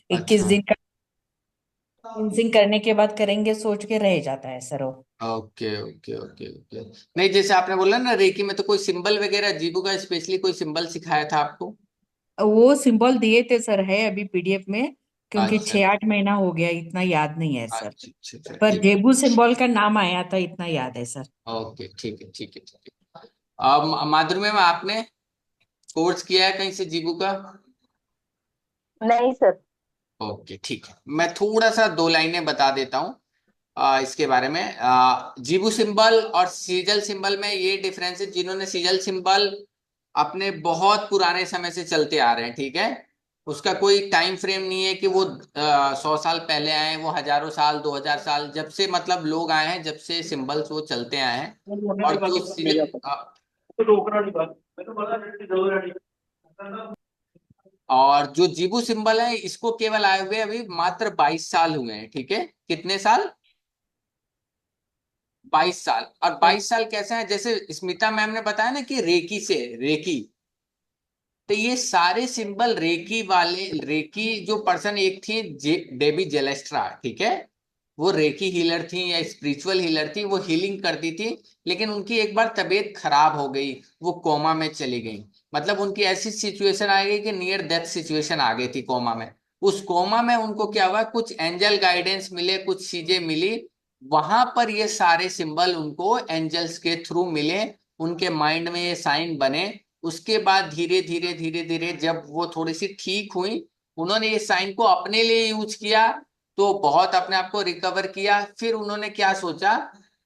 21 अच्छा। दिन का क्लींजिंग करने के बाद करेंगे सोच के रह जाता है सर वो। Okay okay okay okay. नहीं, जैसे आपने बोला ना रेकी में, तो कोई सिंबल वगैरह जीबू का स्पेशली कोई सिंबल सिखाया था आपको? वो सिंबल दिए थे सर, है अभी पीडीएफ में, क्योंकि अच्छा 6-8 महीना हो गया, इतना याद नहीं है सर। अच्छा अच्छा अच्छा, पर ठीक। जेबू सिंबल का नाम आया था, इतना याद है सर। ओके, ठीक है ठीक है ठीक है। अब माधुरी मैम, आपने कोर्स किया है कहीं से जीबू का? नहीं सर। ओके, ठीक है। मैं थोड़ा सा दो लाइनें बता देता हूँ इसके बारे में। जीबू सिंबल और सीजल सिंबल में ये डिफरेंस है, जिन्होंने सीजल सिंबल अपने बहुत पुराने समय से चलते आ रहे हैं, ठीक है, उसका कोई टाइम फ्रेम नहीं है कि वो 100 साल पहले आए हैं, वो हजारों साल 2000 साल, जब से मतलब लोग आए हैं, जब से सिंबल्स वो चलते आए हैं। और जो और जो जीबू सिंबल है, इसको केवल आए हुए अभी मात्र 22 साल हुए हैं, ठीक है। कितने साल? 22 साल। और 22 साल कैसे हैं, जैसे स्मिता मैम ने बताया ना कि रेकी से, रेकी, तो ये सारे सिंबल रेकी वाले, रेकी जो पर्सन एक थी डेबी जेलेस्ट्रा, ठीक है, वो रेकी हीलर थी या स्पिरिचुअल हीलर थी, वो हीलिंग करती थी। लेकिन उनकी एक बार तबीयत खराब हो गई, वो कोमा में चली गई। मतलब उनकी ऐसी सिचुएशन आ गई कि नियर डेथ सिचुएशन आ गई थी कोमा में। उस कोमा में उनको क्या हुआ, कुछ एंजल गाइडेंस मिले, कुछ चीजें मिली। वहां पर ये सारे सिंबल उनको एंजल्स के थ्रू मिले, उनके माइंड में ये साइन बने। उसके बाद धीरे धीरे धीरे धीरे जब वो थोड़ी सी ठीक हुई, उन्होंने ये साइन को अपने लिए यूज किया, तो बहुत अपने आप को रिकवर किया। फिर उन्होंने क्या सोचा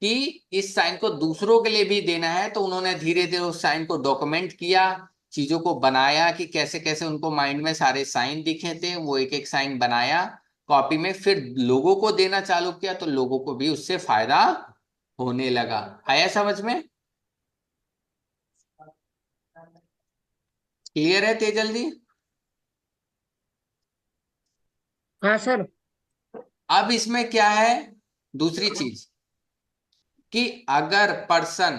कि इस साइन को दूसरों के लिए भी देना है, तो उन्होंने धीरे धीरे उस साइन को डॉक्यूमेंट किया, चीजों को बनाया कि कैसे कैसे उनको माइंड में सारे साइन दिखे थे, वो एक एक साइन बनाया कॉपी में, फिर लोगों को देना चालू किया, तो लोगों को भी उससे फायदा होने लगा। आया समझ में? क्लियर है तेजल जी? हाँ सर। अब इसमें क्या है, दूसरी चीज, कि अगर पर्सन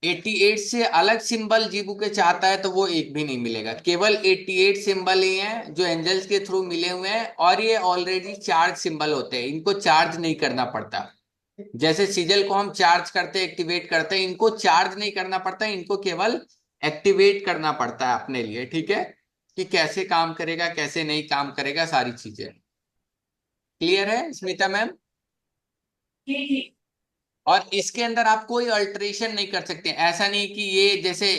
88 से अलग सिंबल जीबू के चाहता है, तो वो एक भी नहीं मिलेगा। केवल 88 सिंबल ही हैं जो एंजल्स के थ्रू मिले हुए हैं, और ये ऑलरेडी चार्ज सिंबल होते हैं, इनको चार्ज नहीं करना पड़ता। जैसे सिजल को हम चार्ज करते एक्टिवेट करते हैं, इनको चार्ज नहीं करना पड़ता, इनको केवल एक्टिवेट करना पड़ता है अपने लिए, ठीक है, कि कैसे काम करेगा कैसे नहीं काम करेगा, सारी चीजें क्लियर है स्मिता मैम? जी जी। और इसके अंदर आप कोई अल्टरेशन नहीं कर सकते। ऐसा नहीं कि ये जैसे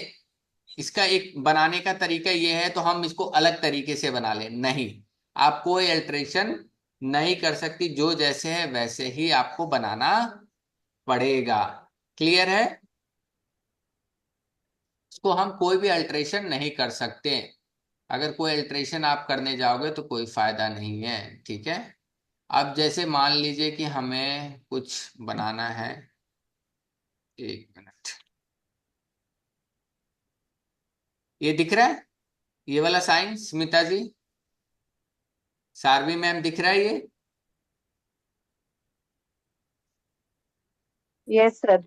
इसका एक बनाने का तरीका ये है तो हम इसको अलग तरीके से बना लें, नहीं। आप कोई अल्टरेशन नहीं कर सकती, जो जैसे है वैसे ही आपको बनाना पड़ेगा। क्लियर है? इसको हम कोई भी अल्टरेशन नहीं कर सकते। अगर कोई अल्टरेशन आप करने जाओगे तो कोई फायदा नहीं है, ठीक है। अब जैसे मान लीजिए कि हमें कुछ बनाना है, एक मिनट, ये दिख रहा है, ये वाला साइन स्मिता जी, सारवी मैम, दिख रहा है ये? Yes sir.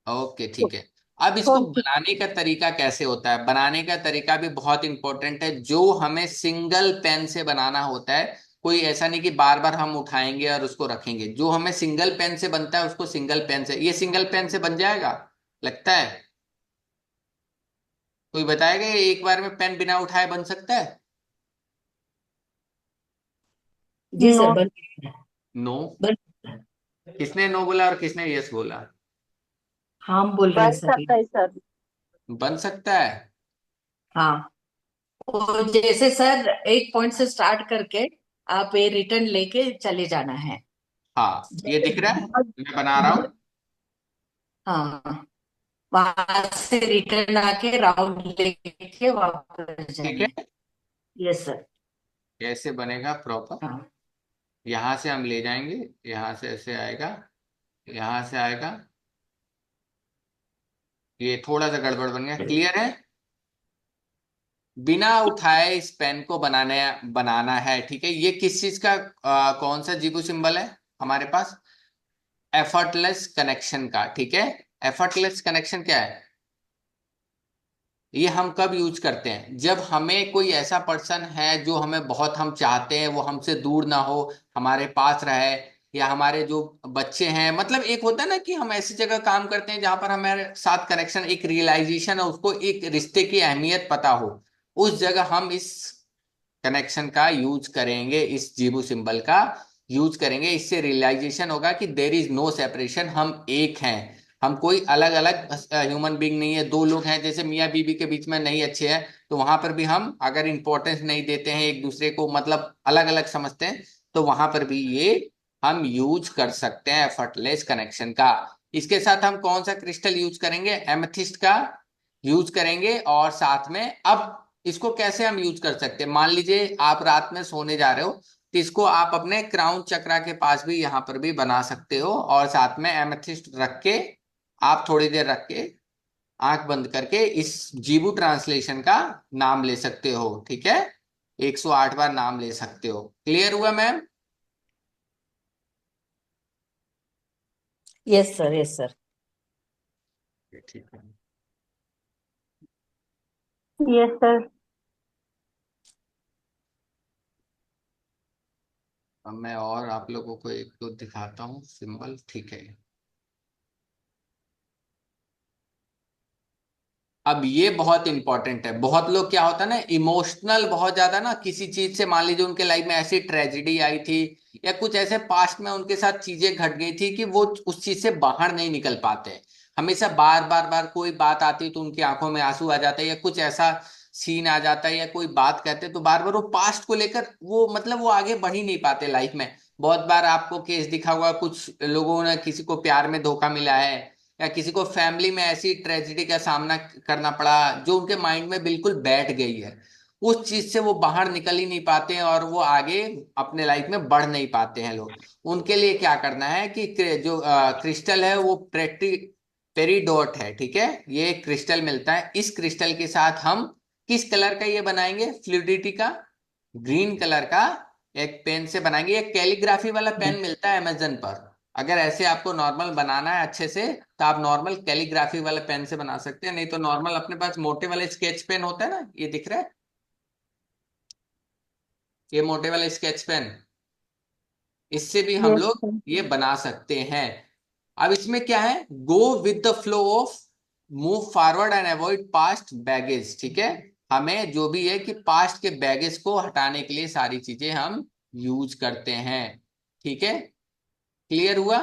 ओके, ठीक है। अब इसको कौन सी? बनाने का तरीका कैसे होता है, बनाने का तरीका भी बहुत इंपॉर्टेंट है। जो हमें सिंगल पेन से बनाना होता है, कोई ऐसा नहीं कि बार बार हम उठाएंगे और उसको रखेंगे, जो हमें सिंगल पेन से बनता है उसको सिंगल पेन से, ये सिंगल पेन से बन जाएगा लगता है? कोई बताएगा ये एक बार में पेन बिना उठाए बन सकता है? जी नो। सर, बन नो। बन किसने नो बोला और किसने यस बोला? हम बोल रहे हैं बन सभी। सकता है सर। बन सकता है। हाँ, वो जैसे सर एक पॉइंट से स्टार्ट करके आप ये रिटर्न लेके चले जाना है। हाँ, ये जैसे दिख रहा है, बहुत मैं बना रहा बहुत हूँ। हाँ, वहां से रिटर्न आके राउंड लेके वापस ठीक जाना है। है, यस सर। कैसे बनेगा प्रॉपर? हाँ यहां से हम ले जाएंगे, यहां से ऐसे आएगा, यहां से आएगा, ये थोड़ा सा गड़बड़ बन गया, क्लियर है? बिना उठाए इस पेन को बनाने बनाना है, ठीक है। ये किस चीज का कौन सा जीबू सिंबल है हमारे पास? एफर्टलेस कनेक्शन का, ठीक है। एफर्टलेस कनेक्शन क्या है? ये हम कब यूज करते हैं? जब हमें कोई ऐसा पर्सन है जो हमें बहुत हम चाहते हैं, वो हमसे दूर ना हो, हमारे पास रहे, या हमारे जो बच्चे हैं, मतलब एक होता है ना कि हम ऐसी जगह काम करते हैं जहां पर हमारे साथ कनेक्शन, एक रियलाइजेशन है, उसको एक रिश्ते की अहमियत पता हो, उस जगह हम इस कनेक्शन का यूज करेंगे, इस जीबू सिंबल का यूज करेंगे। इससे रियलाइजेशन होगा कि देर इज नो सेपरेशन, हम एक हैं, हम कोई अलग अलग ह्यूमन बीइंग नहीं है। दो लोग हैं जैसे मियाँ बीवी के बीच में नहीं अच्छे हैं, तो वहां पर भी हम अगर इंपॉर्टेंस नहीं देते हैं एक दूसरे को, मतलब अलग अलग समझते हैं, तो वहां पर भी ये हम यूज कर सकते हैं एफर्टलेस कनेक्शन का। इसके साथ हम कौन सा क्रिस्टल यूज करेंगे? एमेथिस्ट का यूज करेंगे। और साथ में अब इसको कैसे हम यूज कर सकते हैं? मान लीजिए आप रात में सोने जा रहे हो, तो इसको आप अपने क्राउन चक्रा के पास भी, यहाँ पर भी बना सकते हो, और साथ में एमेथिस्ट रख के आप थोड़ी देर रख के आंख बंद करके इस जीबू ट्रांसलेशन का नाम ले सकते हो। ठीक है, 108 बार नाम ले सकते हो। क्लियर हुआ ma'am? Yes sir, yes sir. ठीक है। Yes sir. अब मैं और आप लोगों को एक दो दिखाता हूँ सिंबल। ठीक है, अब ये बहुत इंपॉर्टेंट है। बहुत लोग क्या होता है ना, इमोशनल बहुत ज्यादा ना किसी चीज से, मान लीजिए उनके लाइफ में ऐसी ट्रेजेडी आई थी, या कुछ ऐसे पास्ट में उनके साथ चीजें घट गई थी कि वो उस चीज से बाहर नहीं निकल पाते। हमेशा बार बार बार कोई बात आती तो उनकी आंखों में आंसू आ जाते, या कुछ ऐसा सीन आ जाता है, या कोई बात कहते तो बार बार वो पास्ट को लेकर वो, मतलब वो आगे बढ़ ही नहीं पाते लाइफ में। बहुत बार आपको केस दिखा हुआ, कुछ लोगों ने, किसी को प्यार में धोखा मिला है, या किसी को फैमिली में ऐसी ट्रेजेडी का सामना करना पड़ा जो उनके माइंड में बिल्कुल बैठ गई है, उस चीज से वो बाहर निकल ही नहीं पाते हैं, और वो आगे अपने लाइफ में बढ़ नहीं पाते हैं लोग। उनके लिए क्या करना है कि जो क्रिस्टल है वो पेरीडोट है। ठीक है, ये क्रिस्टल मिलता है। इस क्रिस्टल के साथ हम किस कलर का ये बनाएंगे? फ्लूइडिटी का ग्रीन कलर का एक पेन से बनाएंगे। एक कैलीग्राफी वाला पेन मिलता है अमेजन पर। अगर ऐसे आपको नॉर्मल बनाना है अच्छे से, तो आप नॉर्मल कैलीग्राफी वाले पेन से बना सकते हैं, नहीं तो नॉर्मल अपने पास मोटे वाले स्केच पेन होता है ना, ये दिख रहा है, ये मोटे वाले स्केच पेन, इससे भी हम यस लोग सर। ये बना सकते हैं। अब इसमें क्या है? Go with the flow of, move forward and avoid past baggage. ठीक है, हमें जो भी है कि पास्ट के बैगेज को हटाने के लिए सारी चीजें हम यूज करते हैं। ठीक है, क्लियर हुआ?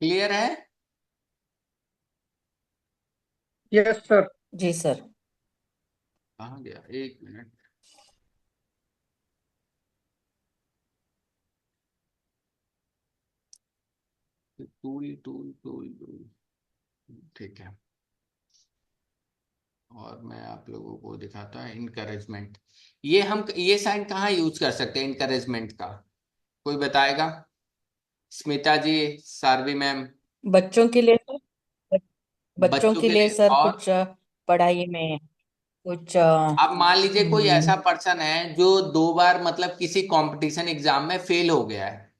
क्लियर है? Yes sir. जी सर। कहाँ गया? एक minute. Tool tool tool tool. ठीक है, और मैं आप लोगों को दिखाता है इनकरेजमेंट। ये हम ये साइन कहाँ यूज कर सकते हैं इनकरेजमेंट का? कोई बताएगा? स्मिता जी, सारवी मैम। बच्चों के लिए सर, बच्चों बच्चों के के लिए लिए सर और? कुछ पढ़ाई में कुछ अब मान लीजिए कोई ऐसा पर्सन है जो 2 बार मतलब किसी कंपटीशन एग्जाम में फेल हो गया है।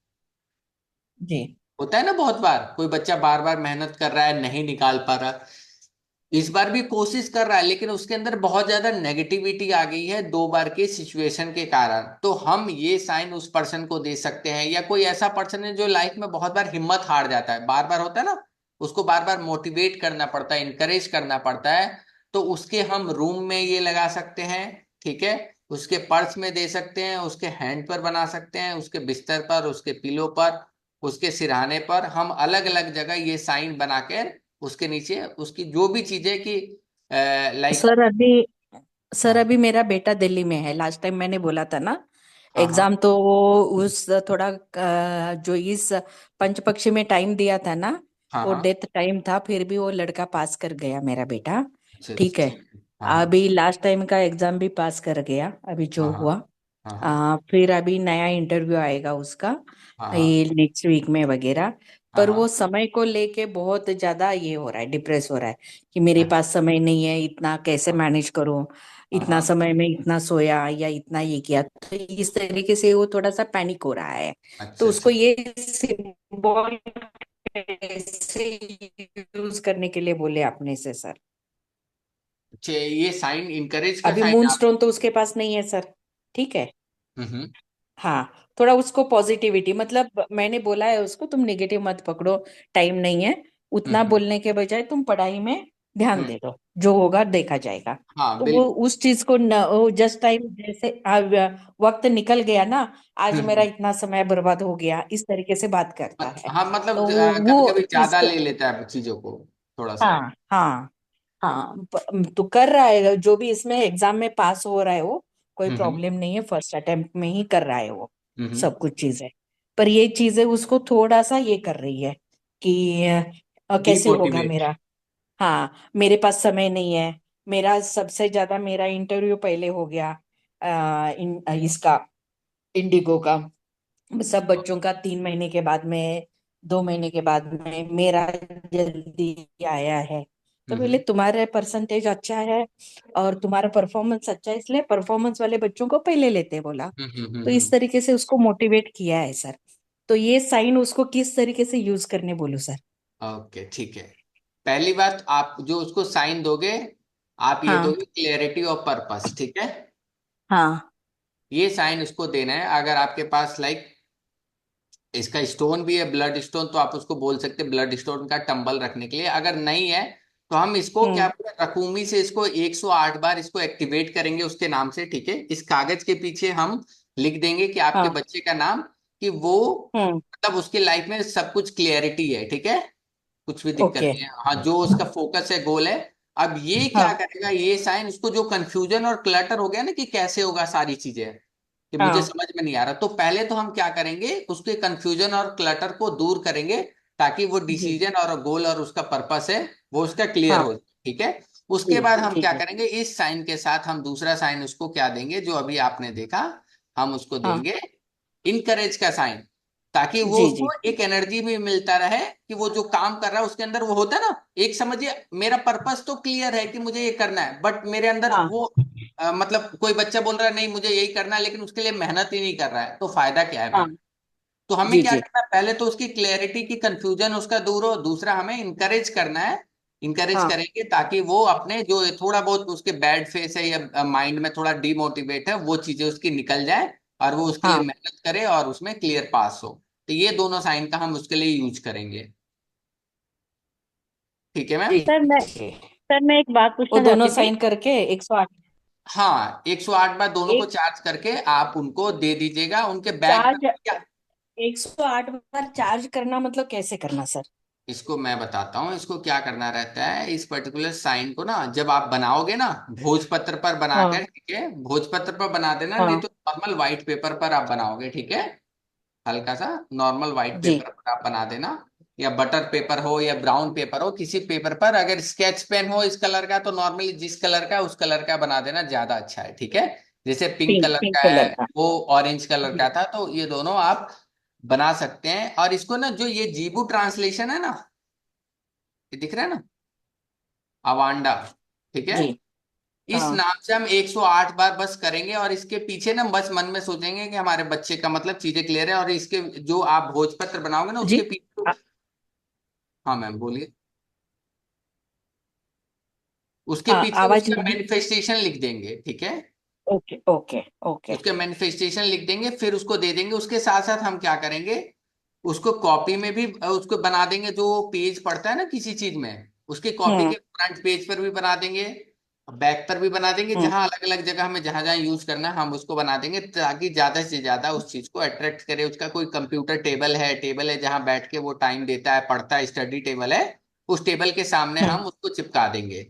जी होता है ना, बहुत बार कोई बच्चा बार बार मेहनत कर रहा है, नहीं निकाल पा रहा, इस बार भी कोशिश कर रहा है, लेकिन उसके अंदर बहुत ज्यादा नेगेटिविटी आ गई है 2 बार के सिचुएशन के कारण। तो हम ये साइन उस पर्सन को दे सकते हैं। या कोई ऐसा पर्सन है जो लाइफ में बहुत बार हिम्मत हार जाता है, बार बार होता है ना, उसको बार बार मोटिवेट करना पड़ता है, इंकरेज करना पड़ता है, तो उसके हम रूम में ये लगा सकते हैं। ठीक है, उसके पर्स में दे सकते हैं, उसके हैंड पर बना सकते हैं, उसके बिस्तर पर, उसके पिलो पर, उसके सिरहाने पर, हम अलग अलग जगह ये साइन बनाकर उसके नीचे उसकी जो भी चीजें कि लाइक। सर। अभी सर, हाँ अभी मेरा बेटा दिल्ली में है। लास्ट टाइम मैंने बोला था ना, हाँ हाँ एग्जाम तो वो उस थोड़ा जो इस पंच पक्षी में टाइम दिया था ना, हाँ वो हाँ। डेथ टाइम था, फिर भी वो लड़का पास कर गया मेरा बेटा। अच्छा अच्छा, ठीक है, ठीक है। हाँ हाँ अभी लास्ट टाइम का एग्जाम भी पास कर गया अभी जो हाँ हाँ हुआ। हाँ हाँ फिर अभी नया इंटरव्यू आएगा उसका, हाँ हाँ ये नेक्स्ट वीक में वगैरह। हाँ पर हाँ। वो समय को लेके बहुत ज्यादा ये हो रहा है, डिप्रेस हो रहा है कि मेरे अच्छा। पास समय नहीं है, इतना कैसे मैनेज करूं। इतना हाँ। समय में इतना सोया या इतना ये किया, तो इस तरीके से वो थोड़ा सा पैनिक हो रहा है। तो अच्छा उसको अच्छा। ये सिंबल कैसे यूज करने के लिए बोले आपने से सर? अच्छा, ये साइन इनकरेज का अभी साइन मून आप। स्टोन तो उसके पास नहीं है सर। ठीक है। हम्म। हाँ, थोड़ा उसको पॉजिटिविटी, मतलब मैंने बोला है उसको तुम नेगेटिव मत पकड़ो, टाइम नहीं है, उतना हम्म बोलने के बजाय तुम पढ़ाई में ध्यान हम्म। दे दो, जो होगा देखा जाएगा। हाँ तो वो बिल्कुल। उस चीज को न, वो जस्ट टाइम जैसे वक्त निकल गया ना, आज मेरा हम्म। इतना समय बर्बाद हो गया, इस तरीके से बात करता है। हाँ मतलब तो कभी वो कभी ज्यादा इसको, ले लेता है चीजों को, थोड़ा सा। हाँ हाँ हाँ, तो कर रहा है जो भी इसमें एग्जाम में पास हो रहा है वो, कोई हम्म प्रॉब्लम नहीं है, फर्स्ट अटेम्प्ट में ही कर रहा है वो हम्म। सब कुछ चीजें। पर ये चीजें उसको थोड़ा सा ये कर रही है कि कैसे होगा डीमोटिवेट। मेरा। हाँ, मेरे पास समय नहीं है, मेरा सबसे ज्यादा मेरा इंटरव्यू पहले हो गया, इसका इंडिगो का, सब बच्चों का 3 महीने के बाद में, 2 महीने के बाद में, मेरा जल्दी आया है। तो बोले हम्म तुम्हारे परसेंटेज अच्छा है और तुम्हारा परफॉर्मेंस अच्छा है, इसलिए परफॉर्मेंस वाले बच्चों को पहले लेते हैं, बोला। तो इस हम्म। तरीके से उसको मोटिवेट किया है सर। तो ये साइन उसको किस तरीके से यूज करने बोलूं सर? ओके ठीक है। पहली बात, आप जो उसको साइन दोगे, आप ये हाँ दोगे क्लियरिटी ऑफ पर्पस, ठीक है। हाँ। ये साइन उसको देना है। अगर आपके पास लाइक इसका स्टोन भी है, ब्लड स्टोन, तो आप उसको बोल सकते हैं ब्लड स्टोन का टंबल रखने के लिए। अगर नहीं है तो हम इसको क्या हम्म। बोले, रकूमी से इसको 108 बार इसको एक्टिवेट करेंगे उसके नाम से, ठीक है। इस कागज के पीछे हम लिख देंगे कि आपके हाँ। बच्चे का नाम, कि वो हम्म। मतलब उसके लाइफ में सब कुछ क्लियरिटी है, ठीक है, कुछ भी दिक्कत ओके। नहीं है। हाँ, जो उसका फोकस है, गोल है। अब ये क्या हाँ करेगा, ये साइन उसको जो कंफ्यूजन और क्लटर हो गया ना कि कैसे होगा सारी चीजें, कि मुझे हाँ। समझ में नहीं आ रहा, तो पहले तो हम क्या करेंगे, उसके कंफ्यूजन और क्लटर को दूर करेंगे, ताकि वो जी। डिसीजन और गोल और उसका पर्पस है वो उसका क्लियर हाँ हो जाए, ठीक है। उसके जी। बाद हम क्या ठीक है। करेंगे, इस साइन के साथ हम दूसरा साइन उसको क्या देंगे, जो अभी आपने देखा, हम उसको हाँ देंगे इनकरेज का साइन, ताकि वो जी उसको जी। एक एनर्जी भी मिलता रहे कि वो जो काम कर रहा है उसके अंदर वो होता है ना, एक समझिए मेरा पर्पस तो क्लियर है कि मुझे ये करना है, बट मेरे अंदर हाँ वो मतलब कोई बच्चा बोल रहा है नहीं मुझे यही करना है, लेकिन उसके लिए मेहनत ही नहीं कर रहा है, तो फायदा क्या है हाँ। फिर। तो हमें जी क्या जी। करना है, पहले तो उसकी क्लैरिटी की कंफ्यूजन उसका दूर हो, दूसरा हमें इंकरेज करना है। इंकरेज हाँ करेंगे ताकि वो अपने जो थोड़ा बहुत उसके बैड फेस है या माइंड में थोड़ा डिमोटिवेट है, वो चीजें उसकी निकल जाए और वो उसके लिए हाँ। मेहनत करे और उसमें क्लियर पास हो। तो ये दोनों साइन का हम उसके लिए यूज करेंगे, ठीक है मैम। जी। सर मैं एक बात वो पूछना दोनों चाहती थी। साइन करके 108। हाँ, 108 बार दोनों को एक चार्ज करके आप उनको दे दीजिएगा उनके बैग चार्ज, पर। 108 बार चार्ज करना मतलब कैसे करना सर? इसको मैं बताता हूँ, इसको क्या करना रहता है, इस पर्टिकुलर साइन को ना जब आप बनाओगे ना, भोजपत्र पर हाँ बनाकर, ठीक है, भोजपत्र पर बना देना, नहीं हाँ। तो नॉर्मल व्हाइट पेपर पर आप बनाओगे, ठीक है, हल्का सा नॉर्मल व्हाइट जी। पेपर पर आप बना देना, या बटर पेपर हो या ब्राउन पेपर हो, किसी पेपर पर। अगर स्केच पेन हो इस कलर का तो नॉर्मली जिस कलर का उस कलर का बना देना, ज्यादा अच्छा है, ठीक है। जैसे पिंक पिंक कलर पिंक का है, कलर का। वो ऑरेंज कलर जी। का था, तो ये दोनों आप बना सकते हैं। और इसको ना जो ये जीबू ट्रांसलेशन है ना, ये दिख रहा है ना, अवांडा, ठीक है, जी। इस हाँ नाम से हम 108 बार बस करेंगे, और इसके पीछे ना बस मन में सोचेंगे कि हमारे बच्चे का मतलब चीजें क्लियर है, और इसके जो आप भोजपत्र बनाओगे ना जी। उसके पीछे। आ- हाँ मैम बोलिए। उसके हाँ, पीछे आवाज उसका नहीं। मैनिफेस्टेशन लिख देंगे, ठीक है, ओके ओके ओके। उसके मैनिफेस्टेशन लिख देंगे, फिर उसको दे देंगे। उसके साथ साथ हम क्या करेंगे, उसको कॉपी में भी उसको बना देंगे, जो पेज पड़ता है ना किसी चीज में, उसकी कॉपी हम्म के फ्रंट पेज पर भी बना देंगे, बैक पर भी बना देंगे, हम्म। जहां अलग अलग जगह हमें जहां जहां यूज करना है हम उसको बना देंगे, ताकि ज्यादा से ज्यादा उस चीज को अट्रैक्ट करे। उसका कोई कंप्यूटर टेबल है जहां बैठ के वो टाइम देता है, पढ़ता है, स्टडी टेबल है, उस टेबल के सामने हम्म। हम उसको चिपका देंगे।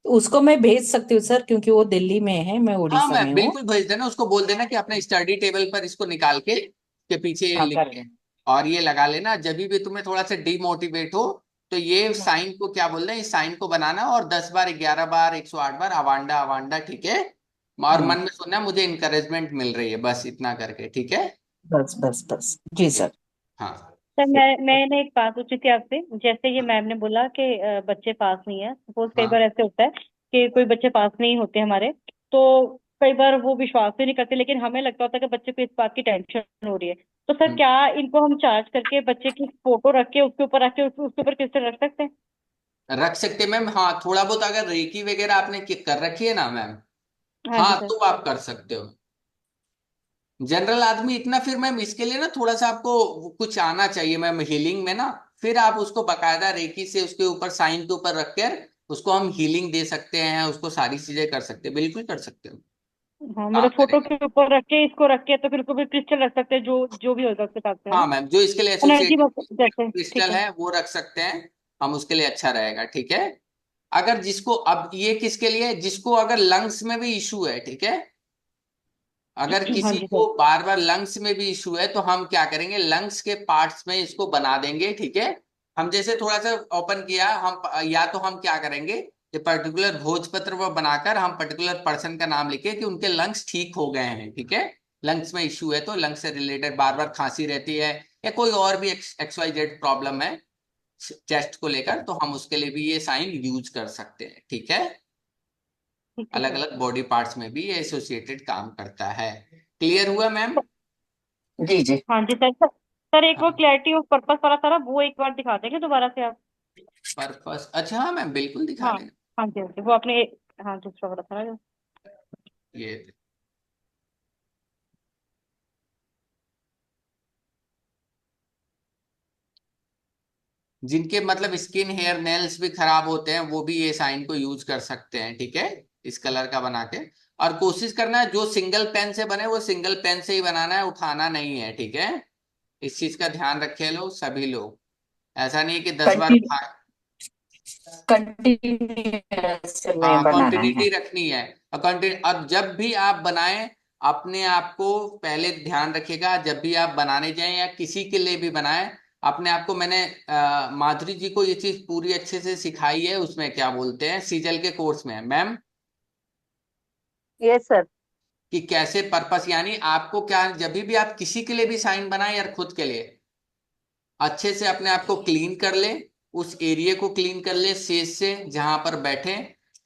तो उसको मैं भेज सकती हूँ सर, क्योंकि वो दिल्ली में है, मैं हाँ उड़ीसा मैम में हूँ। बिल्कुल भेज देना, उसको बोल देना कि अपने स्टडी टेबल पर इसको निकाल के पीछे ये हाँ लिख कर। के और ये लगा लेना। जब भी तुम्हें थोड़ा सा डिमोटिवेट हो तो ये हम्म साइन को क्या बोल रहे हैं, इस साइन को बनाना और 10 बार, 11 बार, 108 बार अवांडा अवांडा, ठीक है, और हम्म। मन में सोचना मुझे इंकरेजमेंट मिल रही है, बस इतना करके, ठीक है। बस बस बस जी ठीक। सर। हाँ सर मैंने एक बात पूछी थी आपसे। जैसे ये मैम ने बोला कि बच्चे पास नहीं है, सपोज कई हाँ बार ऐसे होता है कि कोई बच्चे पास नहीं होते हमारे, तो कई बार वो विश्वास ही नहीं करते, लेकिन हमें लगता होता है कि बच्चे को इस बात की टेंशन हो रही है। तो सर हम्म, क्या इनको हम चार्ज करके बच्चे की फोटो रख के उसके ऊपर रख के उसके ऊपर क्रिस्टल रख सकते हैं? रख सकते मैम, हाँ थोड़ा बहुत अगर रेकी वगैरह आपने कर रखी है ना मैम, हाँ जी हाँ सर। तो आप कर सकते हो। जनरल आदमी इतना, फिर मैम इसके लिए ना थोड़ा सा आपको कुछ आना चाहिए मैम हीलिंग में ना, फिर आप उसको बकायदा रेकी से उसके ऊपर साइन के ऊपर रख कर उसको हम हीलिंग दे सकते हैं, उसको सारी चीजें कर सकते हैं, बिल्कुल कर सकते हो, हाँ काम मतलब फोटो करेगा। के ऊपर रख के इसको रख के तो फिर उसको भी क्रिस्टल रख सकते हैं, जो जो भी होगा उसके साथ में, है हाँ ना? मैम, जो इसके लिए एनर्जी एसोसिएटेड जैसे, ठीक क्रिस्टल है। है वो रख सकते हैं हम, उसके लिए अच्छा रहेगा, ठीक है। अगर जिसको, अब ये किसके लिए, जिसको अगर लंग्स में भी इशू है, ठीक है, अगर हाँ किसी जी को सर। बार बार लंग्स में भी इशू है तो हम क्या करेंगे, लंग्स के पार्ट्स में इसको बना देंगे, ठीक है। हम जैसे थोड़ा सा ओपन किया हम, या तो हम क्या करेंगे, ये पर्टिकुलर भोजपत्र वो बनाकर हम पर्टिकुलर पर्सन का नाम लिखे कि उनके लंग्स ठीक हो गए हैं, ठीक है। लंग्स में इशू है तो लंग्स से रिलेटेड बार बार खांसी रहती है, या कोई और भी एक्स वाई जेड प्रॉब्लम है चेस्ट को लेकर, तो हम उसके लिए भी ये साइन यूज कर सकते हैं, ठीक है। ठीक है अलग सर। अलग बॉडी पार्ट्स में भी ये एसोसिएटेड काम करता है। क्लियर हुआ मैम? जी जी। हाँ जी सर। सर एक वो हाँ, क्लैरिटी ऑफ पर्पस वाला था ना, वो एक बार दिखा देंगे दोबारा से आप? पर्पस, अच्छा हाँ मैम बिल्कुल दिखा हाँ। देंगे। हाँ जी हाँ जी, वो आपने, हाँ दूसरा वाला था ना जो। ये जिनके मतलब स्किन हेयर नेल्स भी खराब होते हैं वो भी ये साइन को यूज कर सकते हैं, ठीक है, इस कलर का बना के। और कोशिश करना है जो सिंगल पेन से बने वो सिंगल पेन से ही बनाना है, उठाना नहीं है, ठीक है। इस चीज का ध्यान रखे लोग, सभी लोग, ऐसा नहीं है कि 10 बार कंटिन्यू उठा। कंटिन्यूस में हाँ बनाना क्वांटिटी है। रखनी है, और क्वांटिटी, अब जब भी आप बनाएं अपने आप को पहले ध्यान रखिएगा, जब भी आप बनाने जाएं या किसी के लिए भी बनाएं, अपने आप को, मैंने माधुरी जी को ये चीज पूरी अच्छे से सिखाई है, उसमें क्या बोलते हैं सीजल के कोर्स में मैम, यस सर। कि कैसे पर्पस, यानी आपको क्या, जब भी आप किसी के लिए भी साइन बनाएं या खुद के लिए, अच्छे से अपने आप को क्लीन कर ले, उस एरिया को क्लीन कर ले सेज से जहां पर बैठे।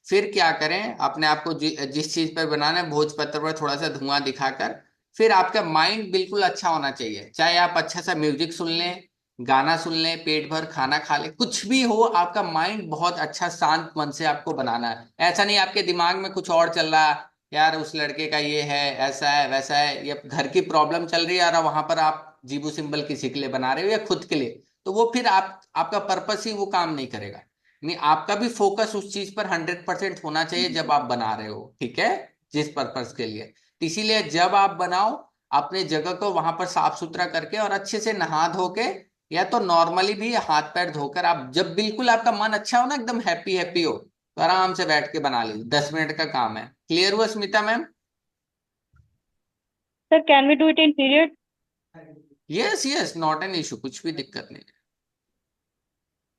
फिर क्या करें, अपने आप को जिस चीज पर बनाना है भोजपत्र पर थोड़ा सा धुआं दिखाकर, फिर आपका माइंड बिल्कुल अच्छा होना चाहिए, चाहे आप अच्छा सा म्यूजिक सुन लें, गाना सुन लें, पेट भर खाना खा लें, कुछ भी हो, आपका माइंड बहुत अच्छा शांत मन से आपको बनाना है। ऐसा नहीं आपके दिमाग में कुछ और चल रहा है, यार उस लड़के का ये है, ऐसा है वैसा है, या घर की प्रॉब्लम चल रही है और वहां पर आप जीबू सिंबल किसी के लिए बना रहे हो या खुद के लिए, तो वो फिर आप, आपका पर्पस ही वो काम नहीं करेगा। नहीं, आपका भी फोकस उस चीज पर 100% होना चाहिए जब आप बना रहे हो, ठीक है, जिस पर्पस के लिए। तो इसीलिए जब आप बनाओ, अपने जगह को वहां पर साफ सुथरा करके और अच्छे से नहा धो के, या तो नॉर्मली भी हाथ पैर धोकर, आप जब बिल्कुल आपका मन अच्छा हो ना, एकदम हैप्पी हैप्पी हो, तो आराम से बैठ के बना लीजिए, 10 मिनट का काम है। क्लियर हुआ Smita ma'am? Sir can we do it in period? Yes yes, not an issue, कुछ भी दिक्कत नहीं है।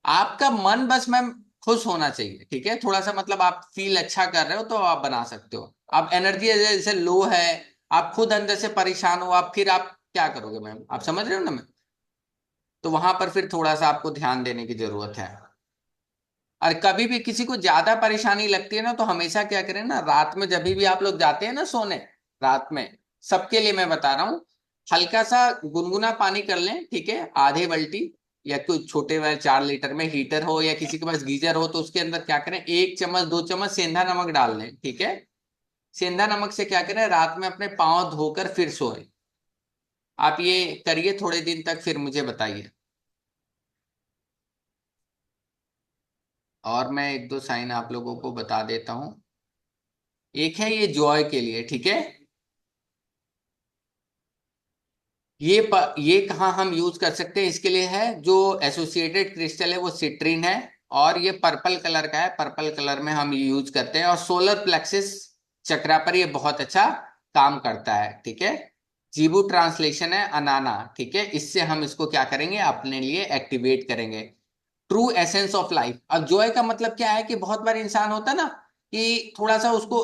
आपका मन बस मैम खुश होना चाहिए, ठीक है, थोड़ा सा मतलब आप फील अच्छा कर रहे हो तो आप बना सकते हो। आप एनर्जी जैसे लो है, आप खुद अंदर से परेशान हो, आप फिर आप क्या करोगे मैम, आप समझ रहे हो ना मैम, तो वहां पर फिर थोड़ा सा आपको ध्यान देने की जरूरत है। और कभी भी किसी को ज्यादा परेशानी लगती है ना, तो हमेशा क्या करें ना, रात में जब भी आप लोग जाते हैं ना सोने, रात में, सबके लिए मैं बता रहा हूँ, हल्का सा गुनगुना पानी कर लें, ठीक है, आधे बाल्टी, या कोई छोटे वाले 4 लीटर में हीटर हो या किसी के पास गीजर हो, तो उसके अंदर क्या करें, 1 चम्मच 2 चम्मच सेंधा नमक डाल लें, ठीक है। सेंधा नमक से क्या करें, रात में अपने पाँव धोकर फिर सोएं। आप ये करिए थोड़े दिन तक, फिर मुझे बताइए। और मैं एक दो साइन आप लोगों को बता देता हूँ। एक है ये जॉय के लिए, ठीक है, ये कहाँ हम यूज कर सकते हैं, इसके लिए है जो एसोसिएटेड क्रिस्टल है वो सिट्रीन है, और ये पर्पल कलर का है, पर्पल कलर में हम यूज करते हैं, और सोलर प्लेक्सिस चक्रा पर ये बहुत अच्छा काम करता है, ठीक है। जीबू ट्रांसलेशन है अनाना, ठीक है, इससे हम इसको क्या करेंगे, अपने लिए एक्टिवेट करेंगे। ट्रू एसेंस ऑफ लाइफ, अब जॉय का मतलब क्या है कि बहुत बार इंसान होता है ना, कि थोड़ा सा उसको,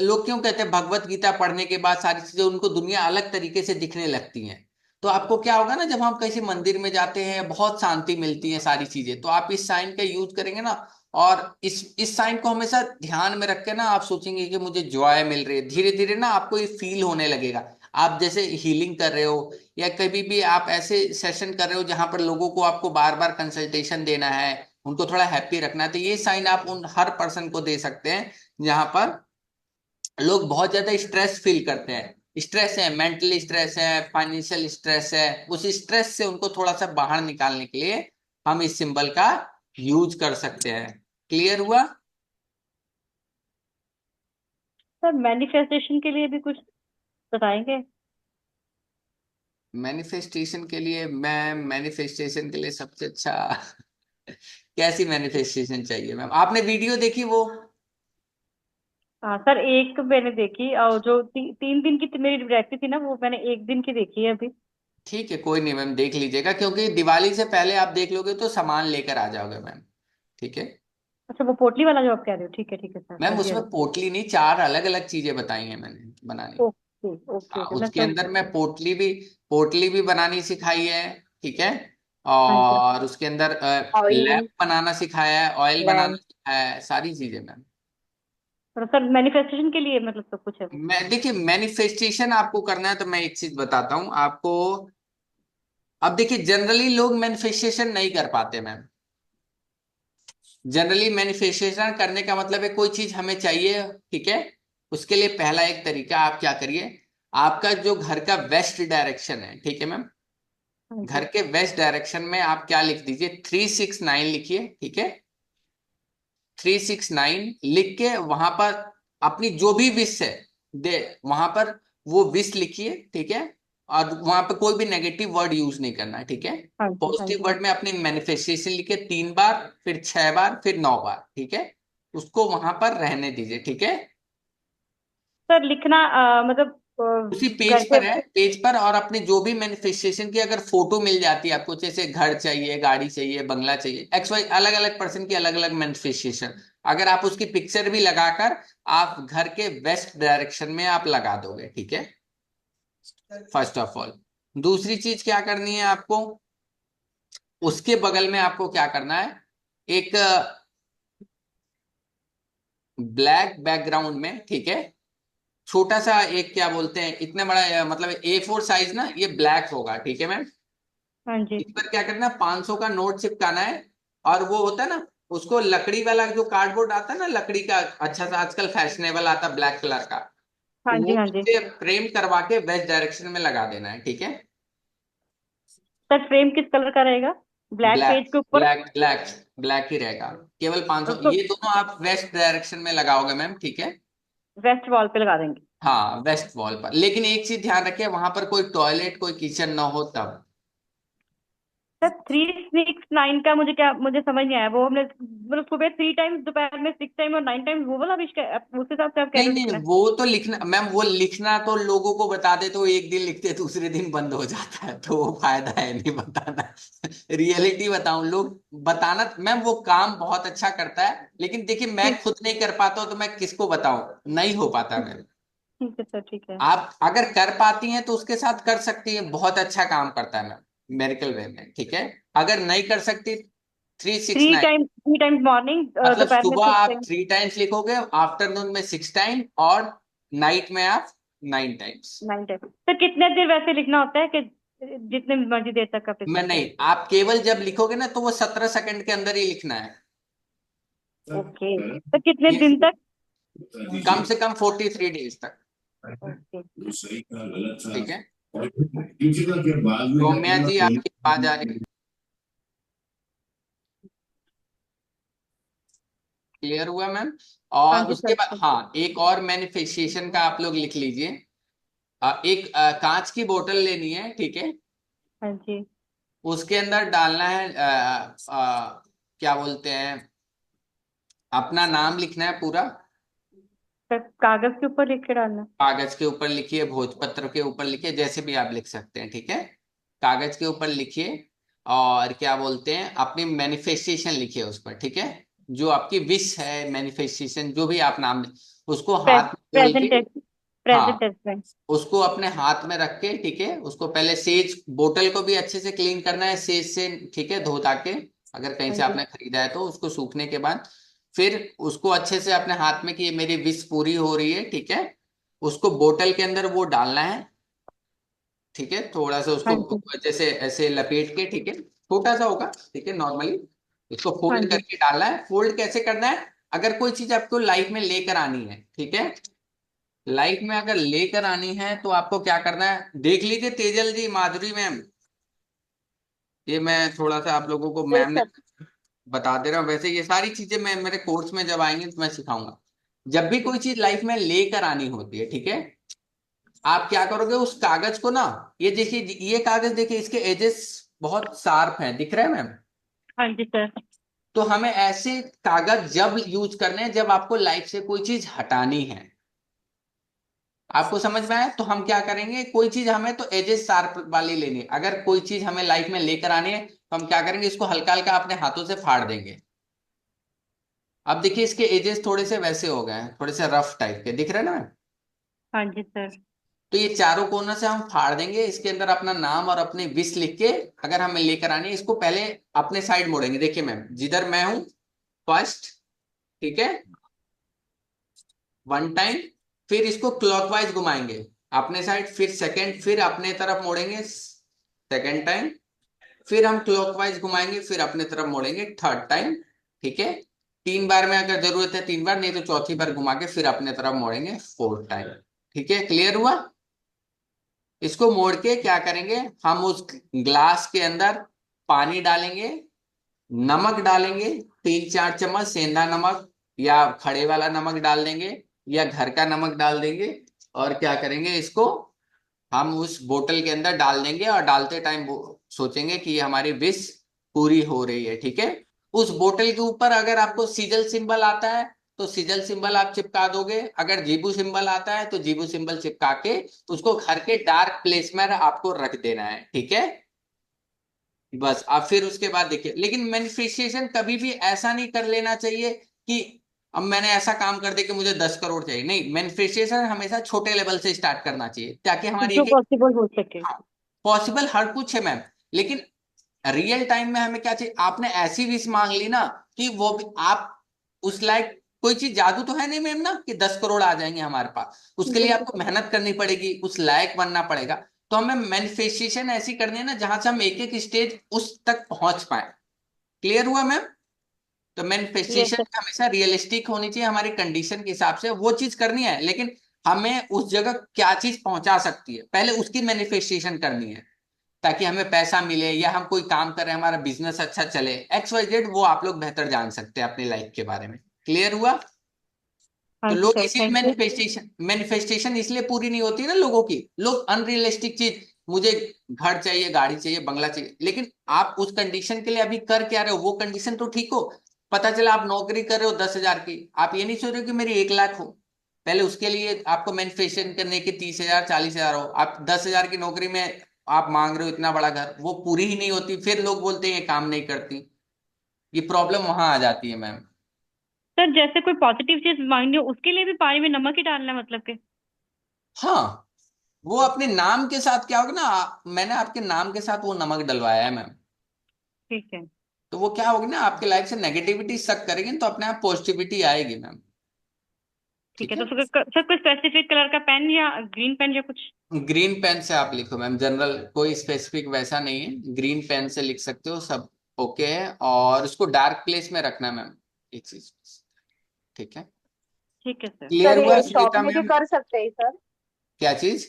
लोग क्यों कहते हैं भगवत गीता पढ़ने के बाद सारी चीजें उनको दुनिया अलग तरीके से दिखने लगती हैं। तो आपको क्या होगा ना, जब हम किसी मंदिर में जाते हैं बहुत शांति मिलती है सारी चीजें, तो आप इस साइन का यूज करेंगे ना, और इस साइन को हमेशा ध्यान में रख के ना आप सोचेंगे कि मुझे जॉय मिल रही है, धीरे धीरे ना आपको ये फील होने लगेगा। आप जैसे हीलिंग कर रहे हो या कभी भी आप ऐसे सेशन कर रहे हो जहां पर लोगों को आपको बार बार कंसल्टेशन देना है, उनको थोड़ा हैप्पी रखना है, तो ये साइन आप उन हर पर्सन को दे सकते हैं जहां पर लोग बहुत ज्यादा स्ट्रेस फील करते हैं, स्ट्रेस है, मेंटली स्ट्रेस है, फाइनेंशियल स्ट्रेस है, उस स्ट्रेस से उनको थोड़ा सा बाहर निकालने के लिए हम इस सिंबल का यूज कर सकते हैं। क्लियर हुआ? सर मैनिफेस्टेशन के लिए भी कुछ बताएंगे? मैनिफेस्टेशन के लिए, मैम मैनिफेस्टेशन के लिए सबसे अच्छा कैसी मैनिफेस्टेशन चाहिए मैम? आपने वीडियो देखी वो? हाँ सर, एक मैंने देखी, और जो 3 दिन की मेरी रहती थी ना, वो मैंने एक दिन की देखी है अभी। ठीक है, कोई नहीं मैम, देख लीजिएगा, क्योंकि दिवाली से पहले आप देख लोगे तो सामान लेकर आ जाओगे मैम। ठीक है अच्छा, वो पोटली वाला जो आप कह रहे हो, ठीक है सर, हाँ मैम, जी हाँ उसमें जी। पोटली नहीं, चार अलग अलग चीजें बताई हैं मैंने बनानी। ओके ओके हाँ, ओके, मैं उसके समझ अंदर मैं गई। पोटली भी बनानी सिखाई है। ठीक है, हाँ जी। और उसके अंदर ऑयल, लैम्प बनाना सिखाया है, ऑयल बनाना लैम्प। सिखाया है, सारी चीजें मैम। और सर मैनिफेस्टेशन के लिए मतलब सब कुछ है वो? मैं देखिए, मैनिफेस्टेशन आपको करना है तो मैं एक चीज बताता हूँ आपको। अब देखिए, जनरली लोग मैनिफेस्टेशन नहीं कर पाते मैम। जनरली मैनिफेस्टेशन करने का मतलब है कोई चीज हमें चाहिए, ठीक है, उसके लिए पहला एक तरीका आप क्या करिए, आपका जो घर का वेस्ट डायरेक्शन है, ठीक है मैम, हाँ घर जी के वेस्ट डायरेक्शन में आप क्या लिख दीजिए, 369 लिखिए। ठीक है, 369 लिख के वहां पर अपनी जो भी विश है दे, वहां पर वो विश लिखिए। ठीक है, और वहां पर कोई भी नेगेटिव वर्ड यूज नहीं करना है। ठीक है, हाँ जी हाँ पॉजिटिव जी। वर्ड में अपनी मैनिफेस्टेशन लिखे 3 बार, फिर 6 बार, फिर 9 बार। ठीक है, उसको वहां पर रहने दीजिए। ठीक है, सर लिखना मतलब उसी पेज घर के। पर है, पेज पर, और अपने जो भी मैनिफेस्टेशन की अगर फोटो मिल जाती है आपको, जैसे घर चाहिए, गाड़ी चाहिए, बंगला चाहिए, एक्स वाई, अलग अलग पर्सन की अलग अलग मैनिफेस्टेशन, अगर आप उसकी पिक्चर भी लगाकर आप घर के वेस्ट डायरेक्शन में आप लगा दोगे। ठीक है, फर्स्ट ऑफ ऑल। दूसरी चीज क्या करनी है आपको, उसके बगल में आपको क्या करना है, एक ब्लैक बैकग्राउंड में, ठीक है, छोटा सा एक, क्या बोलते हैं, इतना बड़ा मतलब A4 साइज ना, ये ब्लैक होगा। ठीक है मैम, हाँ जी इस पर क्या करना है, 500 का नोट चिपकाना है, और वो होता है ना, उसको लकड़ी वाला जो कार्डबोर्ड आता है ना, लकड़ी का अच्छा सा आजकल फैशनेबल आता है ब्लैक कलर का, हाँ जी वो हाँ जी। उसे फ्रेम करवा के वेस्ट डायरेक्शन में लगा देना है। ठीक है, सर फ्रेम किस कलर का रहेगा? ब्लैक ब्लैक पेज के ऊपर? ब्लैक ब्लैक ब्लैक ही रहेगा, केवल 500, उसको ये दोनों आप वेस्ट डायरेक्शन में लगाओगे मैम। ठीक है, वेस्ट वॉल पे लगा देंगे? हाँ, वेस्ट वॉल पर, लेकिन एक चीज ध्यान रखिए, वहां पर कोई टॉयलेट कोई किचन ना हो तब। सर 369 का मुझे क्या, मुझे समझ नहीं आया वो। हमने मतलब सुबह 3 टाइम्स, दोपहर में 6 टाइम, और 9 टाइम्स, वो वाला विश उस हिसाब से आप कह रहे नहीं हो नहीं, लिखना है? वो तो लिखना मैम, वो लिखना तो लोगों को बता दे तो एक दिन लिखते दूसरे दिन बंद हो जाता है, तो वो फायदा है नहीं बताना। रियलिटी बताऊं, लोग बताना मैम, वो काम बहुत अच्छा करता है, लेकिन देखिए मैं ठीक खुद नहीं कर पाता हूं तो मैं किसको बताऊं, नहीं हो पाता ठीक मैम। ठीक है सर, ठीक है। आप अगर कर पाती हैं तो उसके साथ कर सकती हैं, बहुत अच्छा काम करता है मैम, मेडिकल वे में। ठीक है, अगर नहीं कर सकती, three six three nine time 3 times morning, मतलब दोपहर में सुबह सिक्स आप टाइम 3 टाइम्स लिखोगे, आफ्टरनून में 6 टाइम, और नाइट में आप 9 टाइम्स। 9 टाइम। सर कितने देर वैसे लिखना होता है, कि जितने मर्जी देर तक आप लिख मैं सकते नहीं, हैं? आप केवल जब लिखोगे ना तो वो 17 सेकंड के अंदर ही लिखना है। ओके, तो कितने ये दिन तक? कम से कम 43 डेज तक। ओके। ठीक है, के बाद में जब सौम्या पूरा जी आपकी आवाज आ रही है? क्लियर हुआ मैम? हाँ और जी उसके सर। बाद हाँ, एक और मैनिफेस्टेशन का आप लोग लिख लीजिए। एक कांच की बोतल लेनी है। ठीक है, हाँ जी। उसके अंदर डालना है क्या बोलते हैं, अपना नाम लिखना है पूरा। सर कागज के ऊपर लिख के डालना? कागज के ऊपर लिखिए, भोजपत्र के ऊपर लिखिए, जैसे भी आप लिख सकते हैं। ठीक है, कागज के ऊपर लिखिए, और क्या बोलते हैं, अपनी मैनिफेस्टेशन लिखिए उस पर। ठीक है, जो आपकी विश है, मैनिफेस्टेशन, जो भी आप नाम, उसको हाथ में प्रेजेंट लेके, टेंस, प्रेजेंट हाँ, टेंस में। उसको अपने हाथ में रख के, ठीक है, उसको पहले सेज बोतल को भी अच्छे से क्लीन करना है सेज से, ठीक है, धो धा के, अगर कहीं हाँ से जी। आपने खरीदा है तो उसको सूखने के बाद फिर उसको अच्छे से अपने हाथ में कि ये मेरी विश पूरी हो रही है, ठीक है, उसको बोतल के अंदर वो डालना है, ठीक है, थोड़ा सा हाँ उसको जी। जैसे ऐसे लपेट के, ठीक है, छोटा सा होगा, ठीक है, नॉर्मली इसको हाँ फोल्ड जी। करके डालना है। फोल्ड कैसे करना है, अगर कोई चीज आपको लाइफ में लेकर आनी है, ठीक है, लाइफ में अगर लेकर आनी है तो आपको क्या करना है, देख लीजिए तेजल जी, माधुरी मैम, ये मैं थोड़ा सा आप लोगों को यस मैम ने सर। बता दे रहा हूँ, वैसे ये सारी चीजें मैं मेरे कोर्स में जब आएंगे तो मैं सिखाऊंगा। जब भी कोई चीज लाइफ में लेकर आनी होती है, ठीक है, आप क्या करोगे, उस कागज को ना, ये देखिए, ये कागज देखिए, इसके एजेस बहुत शार्प हैं, दिख रहे हैं मैम। हाँ जी सर। तो हमें ऐसे कागज जब यूज करने हैं जब आपको लाइफ से कोई चीज हटानी है। आपको समझ में आया, तो हम क्या करेंगे, कोई चीज हमें तो एजेस शार्प वाली लेनी है, अगर कोई चीज हमें लाइफ में लेकर आनी है तो हम क्या करेंगे, इसको हल्का हल्का अपने हाथों से फाड़ देंगे। अब देखिए इसके एजेस थोड़े से वैसे हो गए हैं, थोड़े से रफ टाइप के, दिख रहे हैं ना मैम। हाँ जी सर। तो ये चारों कोनों से हम फाड़ देंगे, इसके अंदर अपना नाम और अपनी विश लिख के, अगर हमें लेकर आनी है, इसको पहले अपने साइड मोड़ेंगे, देखिए मैम, जिधर मैं हूं फर्स्ट, ठीक है, वन टाइम, फिर इसको क्लॉकवाइज घुमाएंगे अपने साइड, फिर सेकंड, फिर अपने तरफ मोड़ेंगे सेकंड टाइम, फिर हम क्लॉकवाइज घुमाएंगे, फिर अपने तरफ मोड़ेंगे थर्ड टाइम, ठीक है, 3 बार में अगर जरूरत है 3 बार, नहीं तो चौथी बार घुमा के फिर अपने तरफ मोड़ेंगे फोर्थ टाइम। ठीक है, क्लियर हुआ। इसको मोड़ के क्या करेंगे, हम उस ग्लास के अंदर पानी डालेंगे, नमक डालेंगे, 3-4 चम्मच सेंधा नमक या खड़े वाला नमक डाल देंगे, या घर का नमक डाल देंगे, और क्या करेंगे, इसको हम उस बोतल के अंदर डाल देंगे, और डालते टाइम सोचेंगे कि ये हमारी विश पूरी हो रही है, ठीक है। उस बोतल के ऊपर अगर आपको सीजल सिंबल आता है तो सीजल सिंबल आप चिपका दोगे, अगर जीबू सिंबल आता है तो जीबू सिंबल चिपका के उसको घर के डार्क प्लेस में आपको रख देना है, ठीक है। बस अब फिर उसके बाद देखिए, लेकिन मैनिफेस्टेशन कभी भी ऐसा नहीं कर लेना चाहिए कि अब मैंने ऐसा काम कर दिया कि मुझे 10 करोड़ चाहिए, नहीं, मैनिफेस्टेशन हमेशा छोटे लेवल से स्टार्ट करना चाहिए, ताकि हमारी जो एक, पॉसिबल हो सके। हाँ, पॉसिबल हर कुछ है मैम, लेकिन रियल टाइम में हमें क्या चाहिए, आपने ऐसी विश मांग ली ना कि वो भी आप उस लायक, कोई चीज जादू तो है नहीं मैम ना कि 10 करोड़ आ जाएंगे हमारे पास, उसके लिए आपको मेहनत करनी पड़ेगी, उस लायक बनना पड़ेगा। तो हमें मैनिफेस्टेशन ऐसी करनी है ना जहां से हम एक एक स्टेज उस तक पहुंच पाए। क्लियर हुआ मैम। तो यस मैनिफेस्टेशन सर। हमेशा रियलिस्टिक होनी चाहिए, हमारी कंडीशन के हिसाब से वो चीज करनी है, लेकिन हमें उस जगह क्या चीज पहुंचा सकती है पहले उसकी मैनिफेस्टेशन करनी है, ताकि हमें पैसा मिले या हम कोई काम करें, हमारा बिजनेस अच्छा चले, XYZ, वो आप लोग बेहतर जान सकते हैं अपनी लाइफ के बारे में। क्लियर हुआ। हाँ तो जी लोग सर, इसीलिए थैंक यू। मैनिफेस्टेशन इसलिए पूरी नहीं होती ना लोगों की, लोग अनरियलिस्टिक चीज, मुझे घर चाहिए, गाड़ी चाहिए, बंगला चाहिए, लेकिन आप उस कंडीशन के लिए अभी कर क्या रहे हो, वो कंडीशन तो ठीक हो। पता चला आप नौकरी कर रहे हो 10,000 की, आप ये नहीं सोच रहे हो कि मेरी 1 लाख हो, पहले उसके लिए आपको मैनिफेस्टेशन करने के 30,000 40,000 हो, आप 10,000 की नौकरी में आप मांग रहे हो इतना बड़ा घर, वो पूरी ही नहीं होती, फिर लोग बोलते हैं ये काम नहीं करती, ये प्रॉब्लम वहां आ जाती है मैम। सर जैसे कोई पॉजिटिव चीज मांगनी हो उसके लिए भी पानी में नमक ही डालना है मतलब के? हाँ, वो अपने नाम के साथ क्या होगा ना, मैंने आपके नाम के साथ वो नमक डलवाया है मैम, ठीक है। तो वो क्या होगी ना, आपके लाइफ से नेगेटिविटी सक करेगी तो अपने आप पॉजिटिविटी आएगी मैम। ठीक ठीक है, है, तो सर कोई स्पेसिफिक कलर का पेन या ग्रीन पेन या कुछ? ग्रीन पेन से आप लिखो मैम, जनरल कोई स्पेसिफिक वैसा नहीं है, ग्रीन पेन से लिख सकते हो, सब ओके है, और उसको डार्क प्लेस में रखना मैम, एक चीज, ठीक है। ठीक है सर। क्लियर सर हुआ ये शॉप स्मिता में भी मैम। कर सकते हैं सर? क्या चीज।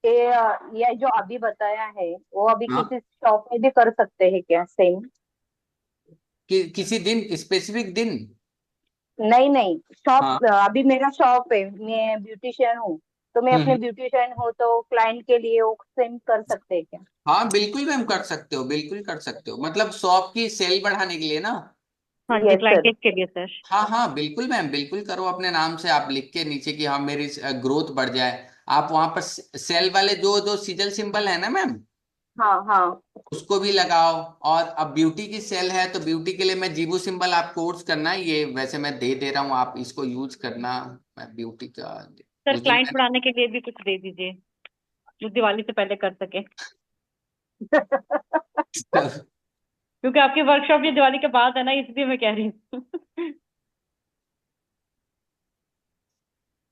ये जो अभी बताया है वो अभी हाँ, किसी शॉप में भी कर सकते हैं क्या सेम? किसी दिन, स्पेसिफिक दिन। नहीं नहीं, हाँ, शॉप अभी मेरा शॉप है, मैं ब्यूटिशियन हूँ, तो मैं अपने हम्म, ब्यूटिशियन हूँ तो क्लाइंट के लिए वो सेम कर सकते हैं क्या? हाँ बिल्कुल मैम कर सकते हो, बिल्कुल कर सकते हो, मतलब शॉप की सेल बढ़ाने के लिए ना। हाँ जी, यस सर। ब्लैंकेट के लिए सर। हाँ हाँ बिल्कुल मैम, बिल्कुल करो, अपने नाम से आप लिख के नीचे कि हाँ मेरी ग्रोथ बढ़ जाए, आप वहां पर सेल वाले जो जो सीजल सिंबल है ना मैम, हाँ हाँ। उसको भी लगाओ। और अब ब्यूटी की सेल है तो ब्यूटी के लिए मैं जीबू सिंबल, आप कोर्स करना है, ये वैसे मैं दे दे रहा हूँ, आप इसको यूज करना, मैं ब्यूटी का सर उस दिन क्लाइंट बढ़ाने के लिए भी कुछ दे दीजिए जो दिवाली से पहले कर सके। मैं क्योंकि आपकी वर्कशॉप ये दिवाली के बाद है ना, इसलिए मैं कह रही हूँ।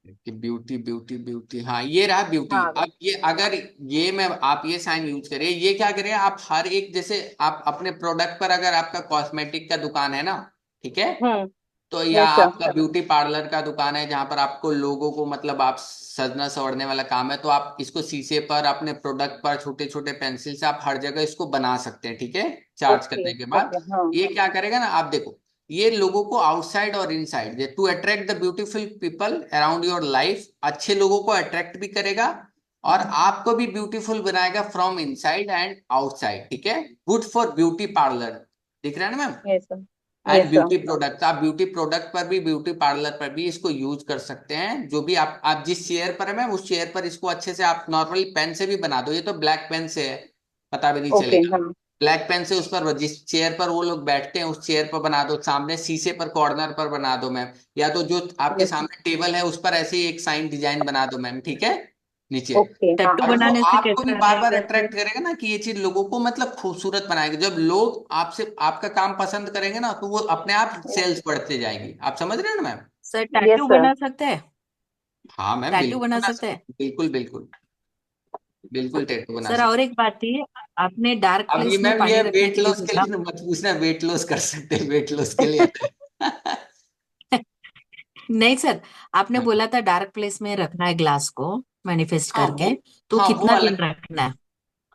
कि ब्यूटी ब्यूटी ब्यूटी, हाँ ये रहा ब्यूटी। हाँ। अब ये अगर ये मैं आप ये साइन यूज करिए, ये क्या करिए आप हर एक, जैसे आप अपने प्रोडक्ट पर, अगर आपका कॉस्मेटिक का दुकान है ना, ठीक है, हम्म। तो या यस सर। आपका ब्यूटी पार्लर का दुकान है जहां पर आपको लोगों को मतलब आप सजना संवरने वाला काम है, तो आप इसको शीशे पर, अपने प्रोडक्ट पर छोटे छोटे पेंसिल से आप हर जगह इसको बना सकते हैं, ठीक है, चार्ज ओके करने के बाद। ओके। हाँ। ये क्या करेगा ना, आप देखो, ये लोगों को आउटसाइड और inside to attract the beautiful people around your life, अच्छे लोगों को अट्रैक्ट भी करेगा और आपको भी ब्यूटीफुल बनाएगा फ्रॉम इनसाइड एंड आउटसाइड, ठीक है। गुड फॉर ब्यूटी पार्लर, दिख रहा है ना ma'am, yes sir. And yes sir. Beauty product, आप ब्यूटी प्रोडक्ट पर भी, ब्यूटी पार्लर पर भी इसको यूज कर सकते हैं। जो भी आप जिस चेयर पर है मैम, उस चेयर पर इसको अच्छे से आप नॉर्मली पेन से भी बना दो, ये तो ब्लैक पेन से है, पता भी नहीं ओके। चलेगा। हाँ। ब्लैक पेन से उस पर, जिस चेयर पर वो लोग बैठते हैं उस चेयर पर बना दो, सामने शीशे पर कॉर्नर पर बना दो मैम, या तो जो आपके यस। सामने टेबल है उस पर ऐसे ही एक साइन डिजाइन बना दो मैम, ठीक है, नीचे। ओके। हाँ। टैटू और वो बनाने से आपको भी कैसा बार बार रहेगा सर? अट्रैक्ट करेगा ना, कि ये चीज लोगों को मतलब खूबसूरत बनाएगा। जब लोग आपसे आपका काम पसंद करेंगे ना, तो वो अपने आप सेल्स बढ़ते जाएगी। आप समझ रहे हो ना ma'am? Sir yes tattoo sir. बना सकते हैं? हाँ मैम, टैटू बिल्कुल बना बना सकते सकते हैं? हैं, बिल्कुल बिल्कुल, बिल्कुल टैटू बना सर और सकते एक बात थी, आपने डार्क हैं। अब ये प्लेस में मैम, ये पानी रखने वेट के लिए लॉस के बोला। लिए मत पूछना, वेट लॉस कर सकते हैं, वेट लॉस के लिए आता है। नहीं सर, आपने हाँ बोला था डार्क प्लेस में रखना है ग्लास को, मैनिफेस्ट हाँ, वो करके। तो हाँ वो कितना दिन अलग। रखना है?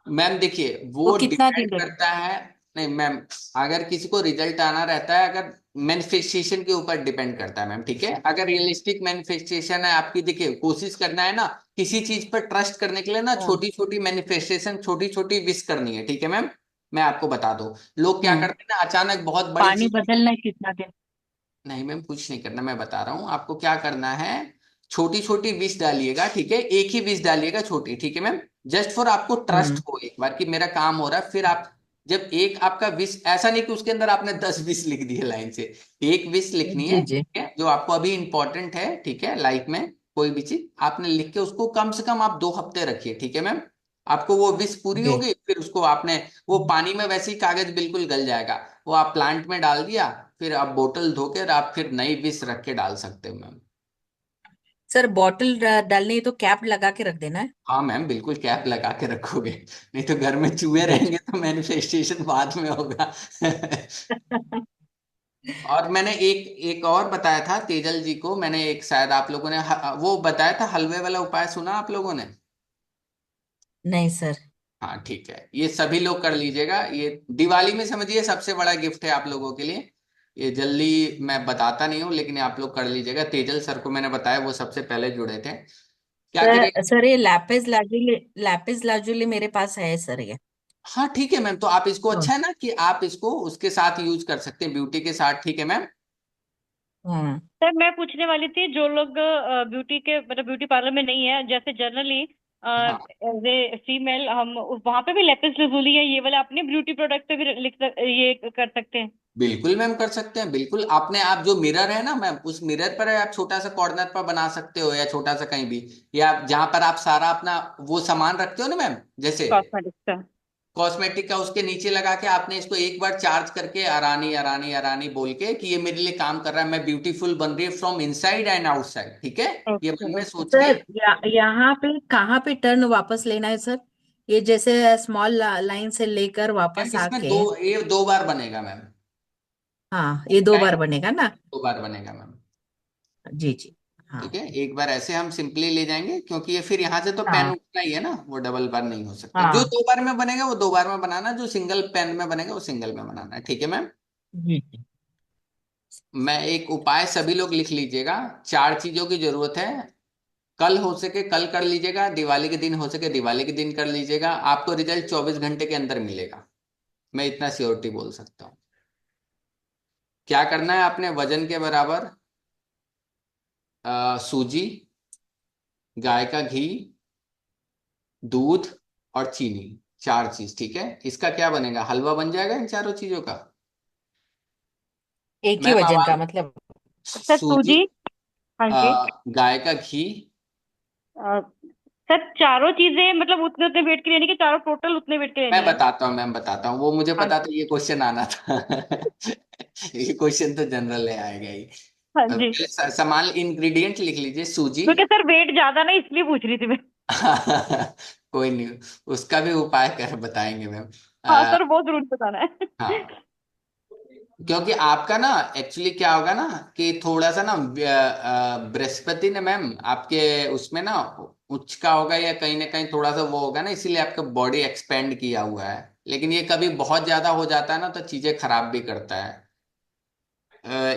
मैम देखिए, वो वो कितना डिपेंड दिन रख? करता है। नहीं मैम, अगर किसी को रिजल्ट आना रहता है, अगर मैनिफेस्टेशन के ऊपर डिपेंड करता है मैम, ठीक है। अगर रियलिस्टिक मैनिफेस्टेशन है आपकी, देखिए कोशिश करना है ना किसी चीज पर ट्रस्ट करने के लिए ना, हाँ। छोटी छोटी मैनिफेस्टेशन, छोटी छोटी विश करनी है, ठीक है मैम। मैं आपको बता दूं, लोग क्या हम्म। करते हैं ना, अचानक बहुत बड़ी पानी चीज। बदलना है कितना दिन? नहीं मैम, कुछ नहीं करना, मैं बता रहा हूँ आपको क्या करना है। छोटी छोटी विश डालिएगा, ठीक है, एक ही विश डालिएगा छोटी, ठीक है मैम। जस्ट फॉर आपको ट्रस्ट हम्म। हो एक बार कि मेरा काम हो रहा है, फिर आप जब एक आपका विश, ऐसा नहीं कि उसके अंदर आपने 10 विश लिख दिए लाइन से, एक विश लिखनी जी है, जी। ठीक है, जो आपको अभी इंपॉर्टेंट है, ठीक है, लाइफ में कोई भी चीज आपने लिख के उसको कम से कम आप 2 हफ्ते रखिए, ठीक है मैम। आपको वो विश पूरी जी। होगी, फिर उसको आपने, वो पानी में वैसे ही कागज बिल्कुल गल जाएगा, वो आप प्लांट में डाल दिया, फिर आप बोतल धोकर आप फिर नई विश रख के डाल सकते हो मैम। सर बॉटल डालनी है तो कैप लगा के रख देना है? हाँ मैम, बिल्कुल कैप लगा के रखोगे, नहीं तो घर में चूहे जी रहेंगे तो मैनिफेस्टेशन बाद में होगा। और मैंने एक एक और बताया था तेजल जी को, मैंने एक, शायद आप लोगों ने वो बताया था हलवे वाला उपाय, सुना आप लोगों ने? नहीं सर। हाँ ठीक है, ये सभी लोग कर लीजिएगा, ये दिवाली में समझिए सबसे बड़ा गिफ्ट है आप लोगों के लिए। ये जल्दी मैं बताता नहीं हूँ, लेकिन आप लोग कर लीजिएगा। तेजल सर को मैंने बताया, वो सबसे पहले जुड़े थे। क्या करें? सर ये लैपिस लाजुली, लैपिस लाजुली मेरे पास है सर ये। हाँ ठीक है मैम, तो आप इसको, हाँ। अच्छा है ना कि आप इसको उसके साथ यूज कर सकते हैं, ब्यूटी के साथ, ठीक है मैम। हाँ। सर मैं पूछने वाली थी, जो लोग ब्यूटी के मतलब ब्यूटी पार्लर में नहीं है, जैसे जनरली हाँ एज ए फीमेल, हम वहां पे भी लेपिस lazuli है, ये वाला अपने ब्यूटी प्रोडक्ट पे भी ये कर सकते हैं? बिल्कुल मैम, कर सकते हैं, बिल्कुल। आपने, आप जो मिरर है ना मैम, उस मिरर पर आप छोटा सा कॉर्नर पर बना सकते हो, या छोटा सा कहीं भी, या जहां पर आप सारा अपना वो सामान रखते हो ना मैम, जैसे कॉस्मेटिक्स का। कॉस्मेटिक का, उसके नीचे लगा के आपने इसको एक बार चार्ज करके, अरानी अरानी अरानी बोल के, कि ये मेरे लिए काम कर रहा है, मैं ब्यूटीफुल बन रही है फ्रॉम इनसाइड एंड आउटसाइड, ठीक है, ये ओके मन में ओके। सोच के। सर यहाँ पे कहाँ पे टर्न वापस लेना है सर? ये जैसे स्मॉल लाइन से लेकर मैम वापस इसमें आके। दो, ये 2 बार बनेगा मैम, हाँ ये दो बार टाइम बनेगा ना? 2 बार बनेगा मैम, जी जी। हाँ। ठीक है। एक बार ऐसे हम सिंपली ले जाएंगे, क्योंकि ये फिर यहाँ से तो पेन हाँ। उठना ही है ना, वो डबल बार नहीं हो सकता। जो हाँ। 2 बार में बनेगा वो 2 बार में बनाना, जो सिंगल पेन में बनेगा वो सिंगल में बनाना है, ठीक है मैम। जी जी। मैं एक उपाय, सभी लोग लिख लीजिएगा। 4 चीजों की जरूरत है, कल हो सके कल कर लीजिएगा, दिवाली के दिन हो सके दिवाली के दिन कर लीजिएगा, आपको रिजल्ट 24 घंटे के अंदर मिलेगा, मैं इतना श्योरिटी बोल सकता हूँ। क्या करना है, आपने वजन के बराबर सूजी, गाय का घी, दूध और चीनी, 4 चीज, ठीक है। इसका क्या बनेगा, हलवा बन जाएगा इन 4 चीजों का। एक ही मैम वजन का आवाज, मतलब? सर सूजी, सूजी। हाँ जी। गाय का घी, सर चारों चीजें मतलब उतने उतने वेट के लिए नहीं, कि चारों टोटल उतने वेट के लिए मैं नहीं है? बताता हूँ मैम, बताता हूँ, वो मुझे हाँ पता था ये क्वेश्चन आना था। ये क्वेश्चन तो जनरल है, आएगा ही। हाँ जी। पहले सामान इंग्रेडिएंट लिख लीजिए। सूजी। क्योंकि सर वेट ज्यादा ना, इसलिए पूछ रही थी मैं। कोई नहीं, उसका भी उपाय कर बताएंगे मैम। हाँ सर, वो जरूर बताना है। हाँ, क्योंकि आपका ना एक्चुअली क्या होगा ना, कि थोड़ा सा ना बृहस्पति ने मैम आपके उसमें ना उच्च का होगा, या कहीं ना कहीं थोड़ा सा वो होगा ना, इसीलिए आपका बॉडी एक्सपेंड किया हुआ है। लेकिन ये कभी बहुत ज्यादा हो जाता है ना, तो चीजें खराब भी करता है।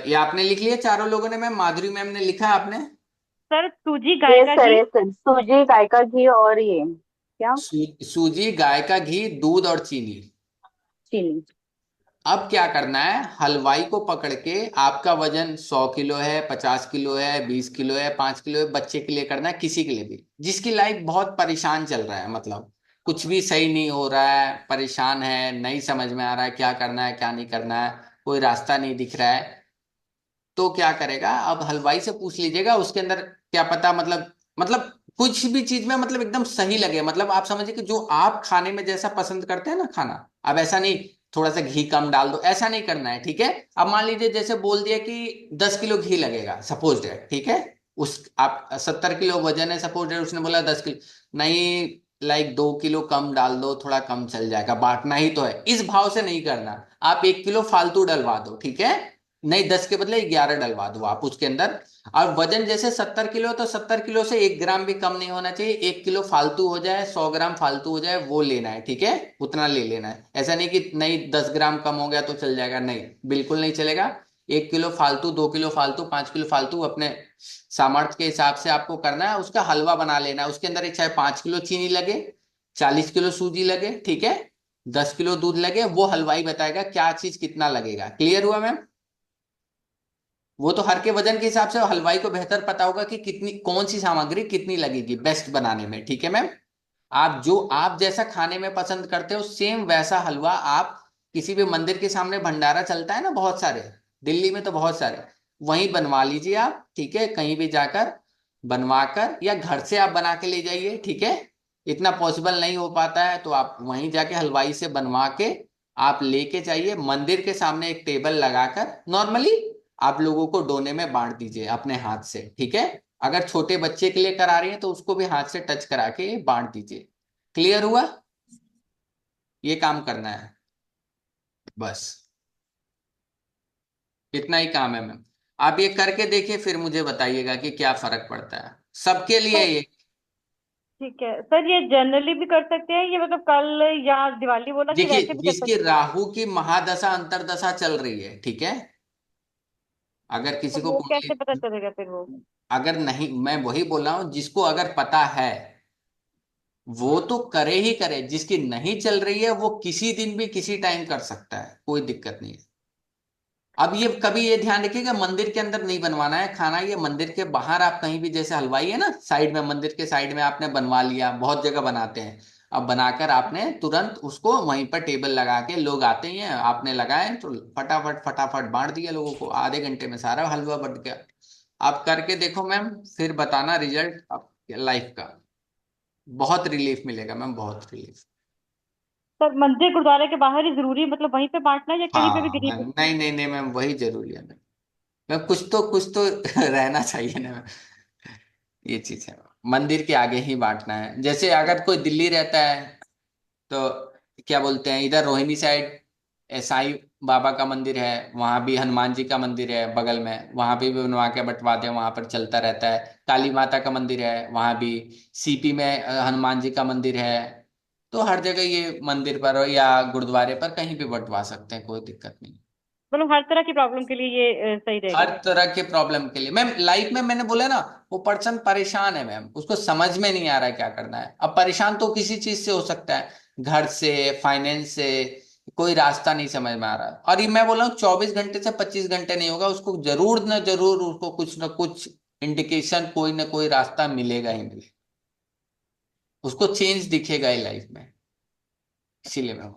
ये आपने लिख लिया चारों लोगों ने मैम? माधुरी मैम ने लिखा आपने? सर सूजी, गाय यस का सर, घी। यस सर, सूजी, गाय का घी और ये क्या, सूजी, गाय का घी, दूध और चीनी। चीनी। अब क्या करना है, हलवाई को पकड़ के, आपका वजन 100 किलो है, 50 किलो है, 20 किलो है, 5 किलो है, बच्चे के लिए करना है, किसी के लिए भी जिसकी लाइफ बहुत परेशान चल रहा है, मतलब कुछ भी सही नहीं हो रहा है, परेशान है, नहीं समझ में आ रहा है क्या करना है क्या नहीं करना है, कोई रास्ता नहीं दिख रहा है। तो क्या करेगा, अब हलवाई से पूछ लीजिएगा, उसके अंदर क्या पता, मतलब कुछ भी चीज में मतलब एकदम सही लगे, मतलब आप समझिए कि जो आप खाने में जैसा पसंद करते हैं ना खाना, अब ऐसा नहीं थोड़ा सा घी कम डाल दो, ऐसा नहीं करना है, ठीक है। अब मान लीजिए जैसे बोल दिया कि 10 किलो घी लगेगा, सपोज डेट, ठीक है। उस आप 70 किलो वजन है, सपोज डेट, उसने बोला 10 किलो, नहीं, लाइक 2 किलो कम डाल दो, थोड़ा कम चल जाएगा, बांटना ही तो है, इस भाव से नहीं करना। आप 1 किलो फालतू डलवा दो, ठीक है। नहीं, 10 के बदले 11 डलवा दो आप उसके अंदर। और वजन जैसे 70 किलो, तो 70 किलो से 1 ग्राम भी कम नहीं होना चाहिए, 1 किलो फालतू हो जाए, 100 ग्राम फालतू हो जाए, वो लेना है, ठीक है। उतना ले लेना है, ऐसा नहीं कि नहीं 10 ग्राम कम हो गया तो चल जाएगा, नहीं, बिल्कुल नहीं चलेगा। 1 किलो फालतू, 2 किलो फालतू, 5 किलो फालतू, अपने सामर्थ्य के हिसाब से आपको करना है। उसका हलवा बना लेना है, उसके अंदर एक चाहे 5 किलो चीनी लगे, 40 किलो सूजी लगे, ठीक है, 10 किलो दूध लगे, वो हलवाई बताएगा क्या चीज कितना लगेगा। क्लियर हुआ मैम? वो तो हर के वजन के हिसाब से हलवाई को बेहतर पता होगा कि कितनी कौन सी सामग्री कितनी लगेगी बेस्ट बनाने में, ठीक है मैम। आप जैसा खाने में पसंद करते हो, सेम वैसा हलवा आप किसी भी मंदिर के सामने भंडारा चलता है ना बहुत सारे, दिल्ली में तो बहुत सारे, वहीं बनवा लीजिए आप, ठीक है, कहीं भी जाकर बनवा कर, या घर से आप बना के ले जाइए, ठीक है। इतना पॉसिबल नहीं हो पाता है तो आप वहीं जाके हलवाई से बनवा के आप लेके जाइए, मंदिर के सामने एक टेबल लगाकर नॉर्मली आप लोगों को डोने में बांट दीजिए अपने हाथ से, ठीक है। अगर छोटे बच्चे के लिए करा रही हैं तो उसको भी हाथ से टच करा के बांट दीजिए। क्लियर हुआ? ये काम करना है बस, इतना ही काम है मैम। आप ये करके देखिए, फिर मुझे बताइएगा कि क्या फर्क पड़ता है सबके लिए तो ये। ठीक है सर, ये जनरली भी कर सकते हैं ये, मतलब कल या दिवाली बोला कि देखिए, वैसे भी कर जिसकी सकते हैं? राहु की महादशा अंतरदशा चल रही है, ठीक है, अगर तो किसी को वो कोई, कैसे पता चलेगा फिर वो? अगर नहीं, मैं वही बोल रहा हूं, जिसको अगर पता है वो तो करे ही करे, जिसकी नहीं चल रही है वो किसी दिन भी किसी टाइम कर सकता है, कोई दिक्कत नहीं है। अब ये कभी ये ध्यान रखिएगा, मंदिर के अंदर नहीं बनवाना है खाना, ये मंदिर के बाहर आप कहीं भी, जैसे हलवाई है ना साइड में, मंदिर के साइड में आपने बनवा लिया, बहुत जगह बनाते हैं। अब बनाकर आपने तुरंत उसको वहीं पर टेबल लगा के, लोग आते ही हैं, आपने लगाए तो फटाफट फटाफट बांट दिया लोगों को, आधे घंटे में सारा हलवा बट गया। आप करके देखो मैम, फिर बताना रिजल्ट आपके लाइफ का, बहुत रिलीफ मिलेगा मैम, बहुत रिलीफ। सर मंदिर गुरुद्वारे के बाहर ही जरूरी, मतलब वहीं पे बांटना है या कहीं पे भी हाँ कहीं मैम, पे? नहीं नहीं नहीं मैम, वही जरूरी है मैम। मैम कुछ तो रहना चाहिए ना मैम, ये चीज है। मंदिर के आगे ही बांटना है, जैसे अगर कोई दिल्ली रहता है तो क्या बोलते हैं, इधर रोहिणी साइड साईं बाबा का मंदिर है, वहां भी हनुमान जी का मंदिर है बगल में, वहां पे भी बनवा के बंटवा दे, वहां पर चलता रहता है। काली माता का मंदिर है वहां भी, सीपी में हनुमान जी का मंदिर है। तो हर जगह ये मंदिर पर या गुरुद्वारे पर कहीं भी बंटवा सकते हैं, कोई दिक्कत नहीं। मतलब हर तरह की प्रॉब्लम के लिए ये सही हर रहेगा? तरह के प्रॉब्लम के लिए मैम, लाइफ में मैंने बोला ना, वो पर्सन परेशान है मैम, उसको समझ में नहीं आ रहा है क्या करना है। अब परेशान तो किसी चीज से हो सकता है, घर से, फाइनेंस से, कोई रास्ता नहीं समझ में आ रहा। और ये मैं बोल रहा हूँ 24 घंटे से 25 घंटे नहीं होगा, उसको जरूर न जरूर उसको कुछ न कुछ इंडिकेशन, कोई ना कोई रास्ता मिलेगा ही मिलेगा, उसको चेंज दिखेगा ही लाइफ में। इसीलिए मैं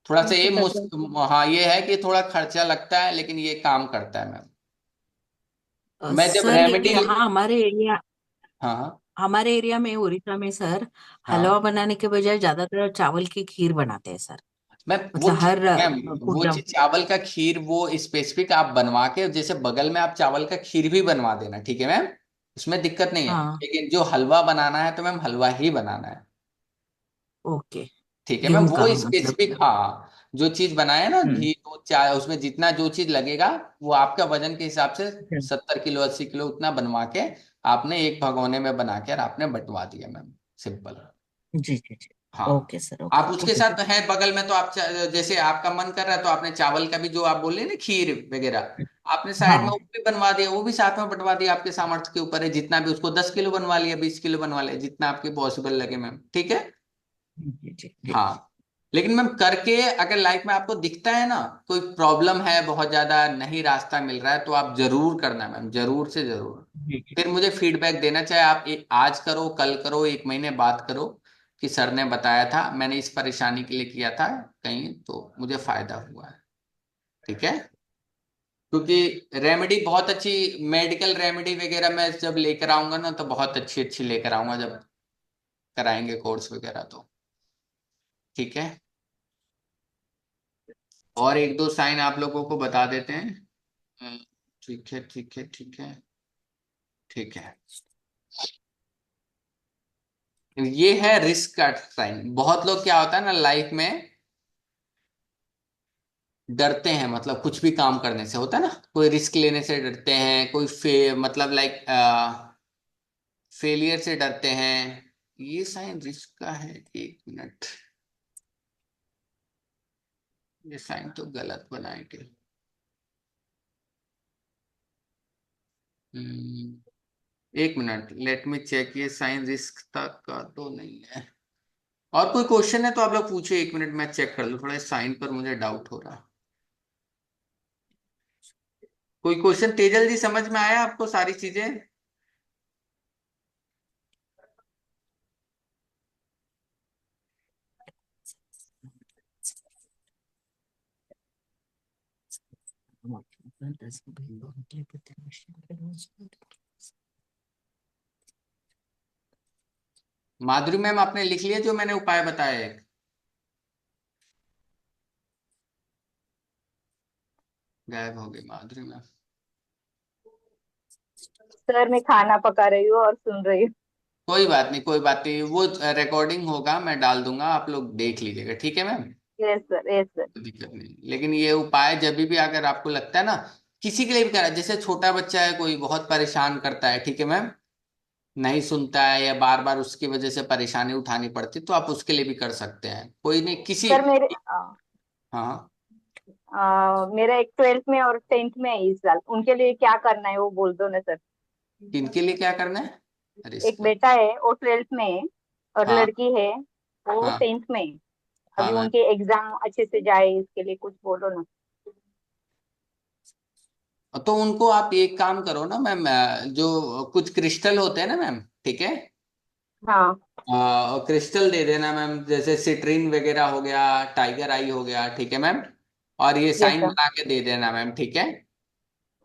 थोड़ा सा ये ओके सर। हाँ, ये है कि थोड़ा खर्चा लगता है, लेकिन ये काम करता है मैम। मैं जब सर ये रेमेडी, यहाँ हमारे एरिया हाँ हाँ, हमारे एरिया में उड़ीसा में सर हाँ हलवा बनाने के बजाय ज्यादातर चावल की खीर बनाते हैं सर। मैम वो मतलब हर मैम वो पूजा। चावल का खीर वो स्पेसिफिक आप बनवा के जैसे बगल में आप चावल का खीर भी बनवा देना, ठीक है मैम, उसमें दिक्कत नहीं है। हाँ। लेकिन जो हलवा बनाना है तो मैम हलवा ही बनाना है, ओके। ठीक है मैम, गेहूं वो का मतलब। स्पेसिफिक, हाँ जो चीज बनाए ना, हम्म। घी दूध चाय, उसमें जितना जो चीज लगेगा वो आपका वजन के हिसाब से हम्म। 70 किलो 80 किलो उतना बनवा के आपने एक भगोने में बना के और आपने बंटवा दिया मैम, सिंपल। जी जी जी। हाँ ओके सर, आप ओके उसके ओके साथ सर। है बगल में तो आप जैसे आपका मन कर रहा है तो आपने चावल का भी जो आप बोल रहे हैं ना खीर वगैरह, आपने साइड में वो हाँ। भी बनवा दिया, वो भी साथ में बंटवा दिया, आपके सामर्थ्य के ऊपर है, जितना भी उसको 10 किलो बनवा लिया 20 किलो बनवा लिया, जितना आपकी पॉसिबल लगे मैम, ठीक है। जी जी जी। हाँ लेकिन मैम करके अगर लाइफ में आपको दिखता है ना कोई प्रॉब्लम है, बहुत ज्यादा नहीं रास्ता मिल रहा है, तो आप जरूर करना मैम, जरूर से जरूर। जी जी। फिर मुझे फीडबैक देना, चाहे आप आज करो कल करो 1 महीने बाद करो, कि सर ने बताया था मैंने इस परेशानी के लिए किया था कहीं तो मुझे फायदा हुआ है, ठीक है। क्योंकि रेमेडी बहुत अच्छी, मेडिकल रेमेडी वगैरह मैं जब लेकर आऊंगा ना तो बहुत अच्छी अच्छी लेकर आऊंगा जब कराएंगे कोर्स वगैरह तो, ठीक है। और एक दो साइन आप लोगों को बता देते हैं। ठीक है ठीक है ठीक है ठीक है। ये है रिस्क का साइन। बहुत लोग क्या होता है ना लाइफ में डरते हैं, मतलब कुछ भी काम करने से होता है ना, कोई रिस्क लेने से डरते हैं, कोई मतलब लाइक फेलियर से डरते हैं। ये साइन रिस्क का है, 1 मिनट, ये साइन तो गलत बनाएंगे। 1 मिनट लेट मी चेक, ये साइन रिस्क तक का तो नहीं है। और कोई क्वेश्चन है तो आप लोग पूछे, 1 मिनट मैं चेक कर लूँ, थोड़ा साइन पर मुझे डाउट हो रहा। कोई क्वेश्चन तेजल जी समझ में आया आपको सारी चीजें? माधुरी मैम आपने लिख लिया जो मैंने उपाय बताए? गायब हो गई माधुरी मैम। सर मैं खाना पका रही हूँ और सुन रही हूँ। कोई बात नहीं कोई बात नहीं, वो रिकॉर्डिंग होगा मैं डाल दूंगा, आप लोग देख लीजिएगा, ठीक है ma'am. Yes sir, yes sir. कोई दिक्कत नहीं, लेकिन ये उपाय जब भी अगर आपको लगता है ना, किसी के लिए भी करा, जैसे छोटा बच्चा है कोई बहुत परेशान करता है, ठीक है मैम, नहीं सुनता है या बार बार उसकी वजह से परेशानी उठानी पड़ती, तो आप उसके लिए भी कर सकते हैं, कोई नहीं किसी। सर मेरे हाँ मेरा एक 12th में और 10th में है इस साल, उनके लिए क्या करना है वो बोल दो ना सर। इनके लिए क्या करना है? अरे एक इसका, बेटा है वो 12th में है, और हाँ लड़की है वो हाँ 10th में है। हाँ अभी मैम। उनके एग्जाम अच्छे से जाए इसके लिए कुछ बोलो ना। तो उनको आप एक काम करो ना मैम, जो कुछ क्रिस्टल होते हैं ना मैम, ठीक है, हाँ। क्रिस्टल दे देना मैम, जैसे सिट्रीन वगैरह हो गया, टाइगर आई हो गया, ठीक है मैम, और ये यस साइन सर। बना के दे देना मैम, ठीक है।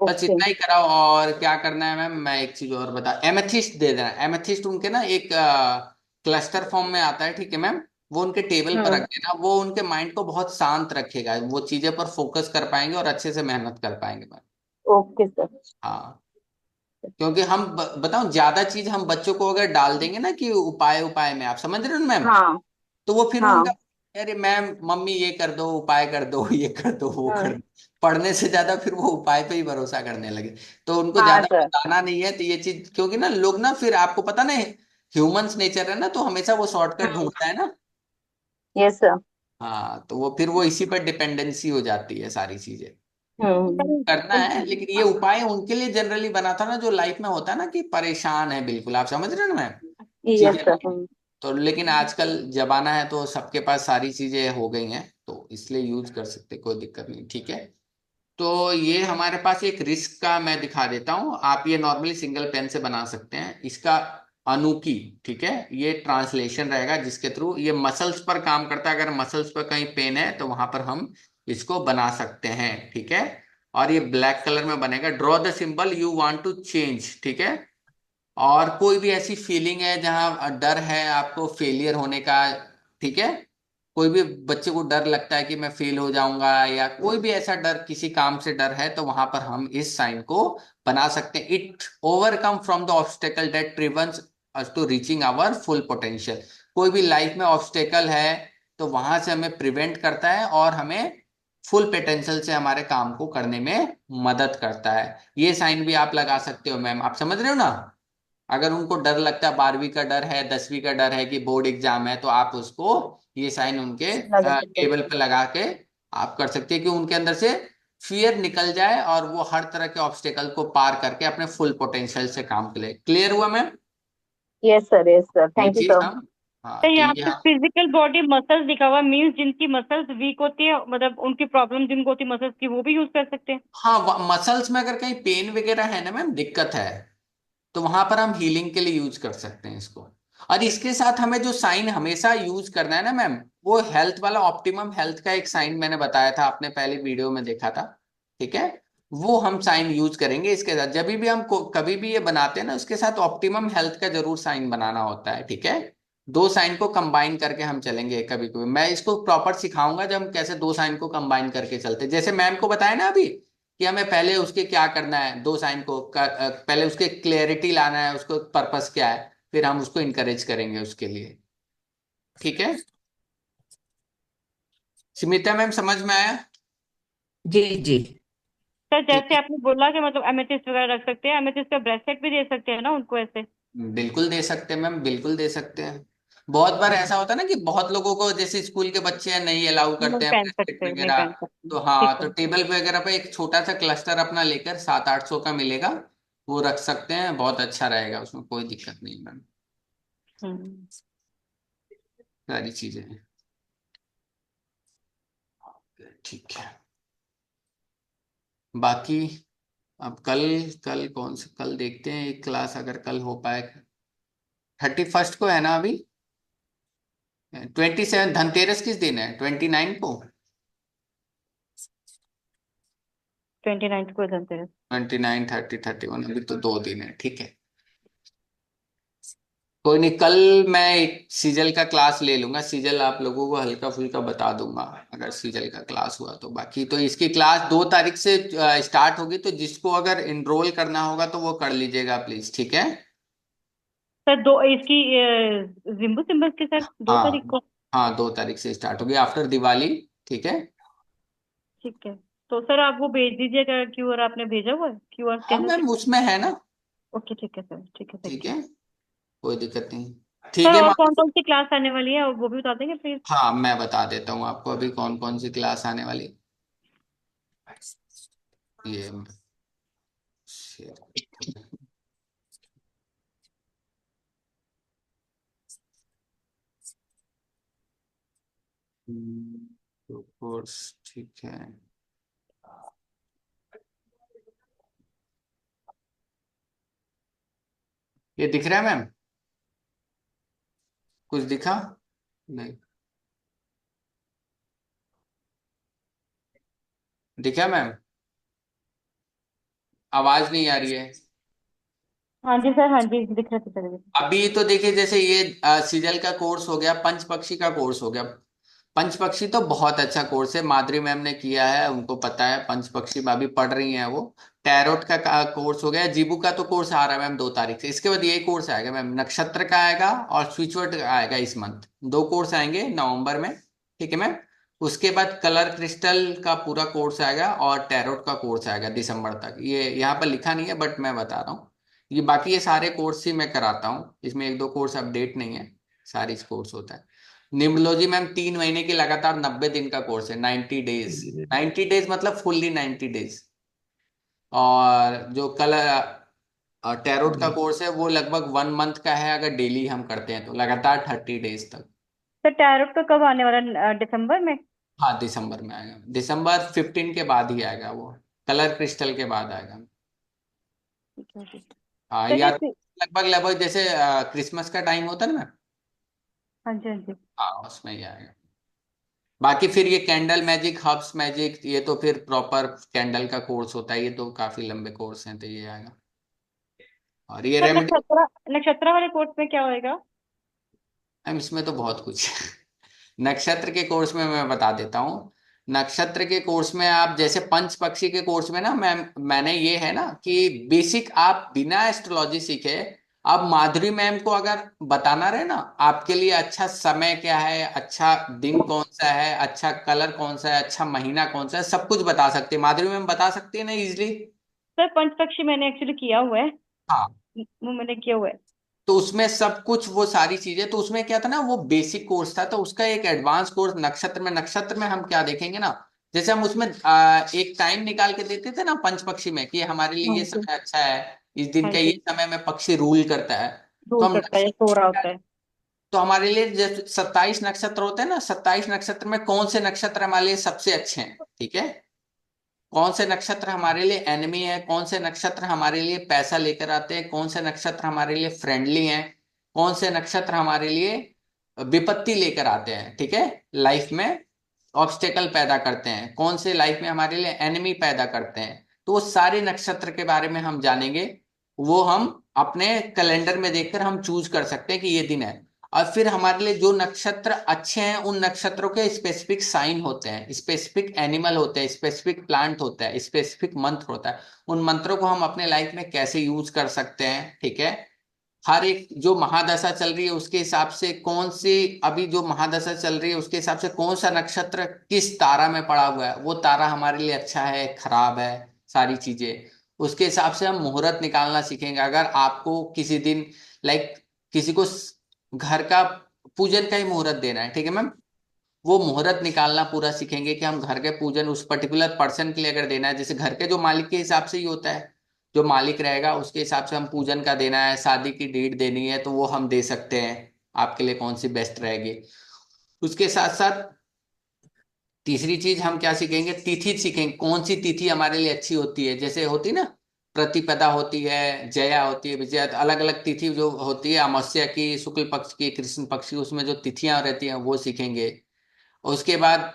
बस ओके। इतना ही कराओ। और क्या करना है मैम, मैं एक चीज और बता, एमेथिस्ट दे देना, एमेथिस्ट उनके ना एक क्लस्टर फॉर्म में आता है, ठीक है मैम, वो उनके टेबल पर रख हम्म। देना, वो उनके माइंड को बहुत शांत रखेगा, वो चीजें पर फोकस कर पाएंगे और अच्छे से मेहनत कर पाएंगे मैम। Okay sir. हाँ क्योंकि हम बताऊं ज्यादा चीज हम बच्चों को अगर डाल देंगे ना कि उपाय उपाय में, आप समझ रहे हो ना मैम, हाँ। तो वो फिर उनका, हाँ। अरे मैम मम्मी ये कर दो उपाय कर दो ये कर दो वो कर हम्म। दो, पढ़ने से ज्यादा फिर वो उपाय पे ही भरोसा करने लगे। तो उनको हाँ ज्यादा सर। बताना नहीं है, तो ये चीज, क्योंकि ना लोग ना फिर आपको पता नहीं, ह्यूमंस नेचर है ना, तो हमेशा वो शॉर्टकट हम्म। ढूंढता है ना। Yes sir. हाँ तो वो फिर वो इसी पर डिपेंडेंसी हो जाती है सारी चीजें। हम्म। करना है, लेकिन ये उपाय उनके लिए जनरली बना था ना जो लाइफ में होता है ना कि परेशान है बिल्कुल, आप समझ रहे हो ना मैम, यस चीजें। सर। तो लेकिन आजकल जमाना है तो सबके पास सारी चीजें हो गई हैं, तो इसलिए यूज कर सकते, कोई दिक्कत नहीं, ठीक है। तो ये हमारे पास एक रिस्क का मैं दिखा देता हूँ, आप ये नॉर्मली सिंगल पेन से बना सकते हैं, इसका अनुकी, ठीक है, ये ट्रांसलेशन रहेगा जिसके थ्रू ये मसल्स पर काम करता है, अगर मसल्स पर कहीं पेन है तो वहां पर हम इसको बना सकते हैं, ठीक है। और ये ब्लैक कलर में बनेगा, draw the symbol you want to change, ठीक है। और कोई भी ऐसी फीलिंग है जहां डर है आपको फेलियर होने का, ठीक है, कोई भी बच्चे को डर लगता है कि मैं फेल हो जाऊंगा, या कोई भी ऐसा डर, किसी काम से डर है, तो वहां पर हम इस साइन को बना सकते हैं। It overcome from the obstacle that prevents us to reaching our full potential. कोई भी लाइफ में ऑब्स्टेकल है तो वहां से हमें प्रिवेंट करता है और हमें फुल पोटेंशियल से हमारे काम को करने में मदद करता है। ये साइन भी आप लगा सकते हो मैम, आप समझ रहे हो ना। अगर उनको डर लगता है, 12वीं का डर है, 10वीं का डर है कि बोर्ड एग्जाम है, तो आप उसको ये साइन उनके लगा टेबल सकते पे लगा के आप कर सकते हैं कि उनके अंदर से फियर निकल जाए और वो हर तरह के ऑब्स्टेकल को पार करके अपने फुल पोटेंशियल से काम करे। क्लियर हुआ मैम यस सर, ये थैंक यू चीज सर। हम। हाँ तो तो यहाँ ये पे फिजिकल बॉडी मसल्स लिखा हुआ मीन्स जिनकी मसल्स वीक होती है, मतलब उनकी प्रॉब्लम जिनको होती है मसल्स की, वो भी यूज कर सकते हैं। हाँ, मसल्स में अगर कहीं पेन वगैरह है ना मैम, दिक्कत है, तो वहां पर हम हीलिंग के लिए यूज कर सकते हैं इसको। और इसके साथ हमें जो साइन हमेशा यूज करना है ना मैम, वो हेल्थ वाला ऑप्टिमम हेल्थ का एक साइन मैंने बताया था, आपने पहले वीडियो में देखा था, ठीक है। वो हम साइन यूज करेंगे इसके साथ, जब भी हम कभी भी ये बनाते हैं ना, उसके साथ ऑप्टिमम हेल्थ का जरूर साइन बनाना होता है, ठीक है। दो साइन को कंबाइन करके हम चलेंगे कभी कभी, मैं इसको प्रॉपर सिखाऊंगा जब हम कैसे दो साइन को कंबाइन करके चलते हैं। जैसे मैम को बताया ना अभी कि हमें पहले उसके क्या करना है, दो साइन को पहले उसके क्लियरिटी लाना है, उसको पर्पस क्या है, फिर हम उसको इनकरेज करेंगे उसके लिए, ठीक है। स्मिता मैम समझ में आया? जी जी। सर ठीक जैसे है, आपने बोला कि मतलब एमेथिस्ट वगैरह रख सकते हैं, एमेथिस्ट का ब्रेसलेट भी दे सकते हैं ना उनको ऐसे। बिल्कुल दे सकते हैं मैम, बिल्कुल दे सकते हैं। बहुत बार ऐसा होता है ना कि बहुत लोगों को, जैसे स्कूल के बच्चे हैं, नहीं अलाउ करते नहीं हैं पहन ब्रेसलेट सकते, नहीं वगैरह। पहन सकते। तो ठीक हाँ, है। तो टेबल पे वगैरह पे एक छोटा सा क्लस्टर अपना लेकर 700-800 का मिलेगा, वो रख सकते हैं, बहुत अच्छा रहेगा, उसमें कोई दिक्कत नहीं मैम। हम्म। सारी चीजें हैं, ठीक है। बाकी अब कल, कल कौन सा, कल देखते हैं एक क्लास अगर कल हो पाए। 31st को है ना अभी? 27 धनतेरस किस दिन है, 29 को? 29 को धनतेरस। 29, 30, 31, अभी तो 2 दिन है, ठीक है। कोई नहीं, कल मैं एक सीजल का क्लास ले लूंगा, सीजल आप लोगों को हल्का फुल्का बता दूंगा अगर सीजल का क्लास हुआ तो। बाकी तो इसकी क्लास 2 तारीख से स्टार्ट होगी, तो जिसको अगर इनरोल करना होगा तो वो कर लीजिएगा प्लीज, ठीक है। सर दो इसकी जिम्बू सिम्बल्स की सर 2 तारीख हाँ को। हाँ, 2 तारीख से स्टार्ट होगी आफ्टर दिवाली, ठीक है। ठीक है। तो सर आप वो भेज दीजिएगा, क्यूआर आपने भेजा हुआ है, क्यूआर हाँ स्कैनर से। मैम, उसमें है ना। ओके ठीक है सर, ठीक है, ठीक थैंक यू। है, कोई दिक्कत नहीं। ठीक सर है और मैम। कौन कौन सी क्लास आने वाली है वो भी बता देंगे प्लीज। हाँ, मैं बता देता हूँ आपको अभी कौन कौन सी क्लास आने वाली। ये शेयर, तो कोर्स, ठीक है। ये दिख रहा है मैम, कुछ दिखा? नहीं दिखा मैम, आवाज नहीं आ रही है। हाँ जी सर, हाँ जी दिख रहे थे सर। अभी तो देखिए, जैसे ये सीजल का कोर्स हो गया, पंच पक्षी का कोर्स हो गया। पंच पक्षी तो बहुत अच्छा कोर्स है, माधुरी मैम ने किया है, उनको पता है, पंच पक्षी अभी पढ़ रही हैं वो। टैरोट का कोर्स हो गया, जीबू का तो कोर्स आ रहा है मैम 2 तारीख से। इसके बाद यही कोर्स आएगा मैम, नक्षत्र का आएगा और स्विचवर्ड का आएगा इस मंथ। 2 कोर्स आएंगे नवंबर में, ठीक है मैम। उसके बाद कलर क्रिस्टल का पूरा कोर्स आएगा और टैरोट का कोर्स आएगा दिसंबर तक। ये यहाँ पर लिखा नहीं है बट मैं बता रहा हूँ। ये बाकी ये सारे कोर्स ही मैं कराता हूँ, इसमें 1-2 कोर्स अपडेट नहीं है, सारी कोर्स होता है। निम्बोलॉजी मैम 3 महीने की लगातार 90 दिन का कोर्स है, 90 डेज। 90 डेज मतलब फुल्ली 90 डेज। और जो टैरोट का कोर्स है वो लगभग 1 मंथ का है, अगर डेली हम करते हैं तो लगातार 30 डेज तक। सर टैरोट का कब आने वाला है? दिसंबर में? हाँ, दिसंबर में आएगा, दिसंबर 15 के बाद ही आएगा वो, कलर क्रिस्टल के बाद आएगा। ठीक है ठीक है। हाँ, सर या ये लगभग लगभग जैसे क्रिसमस का टाइम होता है ना मैम, हाँ जी हाँ जी। हाँ उसमें ही आएगा। बाकी फिर ये कैंडल मैजिक, हर्ब्स मैजिक, ये तो फिर प्रॉपर कैंडल का कोर्स होता है, ये तो काफी लंबे कोर्स हैं, तो ये आएगा। और ये सर रेमेडी नक्षत्र नक्षत्र वाले कोर्स में क्या होएगा? मैम इसमें तो बहुत कुछ है। नक्षत्र के कोर्स में मैं बता देता हूँ। नक्षत्र के कोर्स में आप जैसे पंच पक्षी के कोर्स में ना मैंने ये है ना कि बेसिक आप बिना एस्ट्रोलॉजी सीखे आप माधुरी मैम को अगर बताना रहे ना आपके लिए अच्छा समय क्या है, अच्छा दिन कौन सा है, अच्छा कलर कौन सा है, अच्छा महीना कौन सा है, सब कुछ बता सकते हैं। माधुरी मैम बता सकती है ना इजिली। सर पंच पक्षी मैंने एक्चुअली किया हुआ है, हाँ, वो मैंने किया हुआ है। तो उसमें सब कुछ वो सारी चीजें, तो उसमें क्या था ना वो बेसिक कोर्स था, तो उसका एक एडवांस कोर्स नक्षत्र में हम क्या देखेंगे ना, जैसे हम उसमें एक टाइम निकाल के देते थे ना पंच पक्षी में कि हमारे लिए हाँ ये जी। समय अच्छा है, इस दिन हाँ का ये जी। समय में पक्षी रूल करता है। तो दूर हम करता है, सो रहा नक्षत्र, होता है। तो हमारे लिए जैसे 27 नक्षत्र होते हैं ना, 27 नक्षत्र में कौन से नक्षत्र हमारे लिए सबसे अच्छे हैं, ठीक है, कौन से नक्षत्र हमारे लिए एनिमी है, कौन से नक्षत्र हमारे लिए पैसा लेकर आते हैं, कौन से नक्षत्र हमारे लिए फ्रेंडली हैं, कौन से नक्षत्र हमारे लिए विपत्ति लेकर आते हैं, ठीक है, लाइफ में ऑब्स्टेकल पैदा करते हैं, कौन से लाइफ में हमारे लिए एनिमी पैदा करते हैं, तो वो सारे नक्षत्र के बारे में हम जानेंगे। वो हम अपने कैलेंडर में देखकर हम चूज कर सकते हैं कि ये दिन है। और फिर हमारे लिए जो नक्षत्र अच्छे हैं उन नक्षत्रों के स्पेसिफिक साइन होते हैं, स्पेसिफिक एनिमल होते हैं, स्पेसिफिक प्लांट होता है, स्पेसिफिक मंत्र होता है, उन मंत्रों को हम अपने लाइफ में कैसे यूज कर सकते हैं, ठीक है। हर एक जो महादशा चल रही है उसके हिसाब से कौन सी, अभी जो महादशा चल रही है उसके हिसाब से कौन सा नक्षत्र किस तारा में पड़ा हुआ है, वो तारा हमारे लिए अच्छा है खराब है, सारी चीजें उसके हिसाब से हम मुहूर्त निकालना सीखेंगे। अगर आपको किसी दिन लाइक किसी को घर का पूजन का ही मुहूर्त देना है, ठीक है मैम, वो मुहूर्त निकालना पूरा सीखेंगे कि हम घर के पूजन उस पर्टिकुलर पर्सन के लिए अगर देना है, जैसे घर के जो मालिक के हिसाब से ही होता है, जो मालिक रहेगा उसके हिसाब से हम पूजन का देना है, शादी की डेट देनी है, तो वो हम दे सकते हैं आपके लिए कौन सी बेस्ट रहेगी। उसके साथ साथ तीसरी चीज हम क्या सीखेंगे, तिथि सीखेंगे, कौन सी तिथि हमारे लिए अच्छी होती है, जैसे होती ना प्रतिपदा होती है, जया होती है, विजया, अलग अलग तिथि जो होती है, अमावस्या की, शुक्ल पक्ष की, कृष्ण पक्ष की, उसमें जो तिथियां रहती हैं वो सीखेंगे। और उसके बाद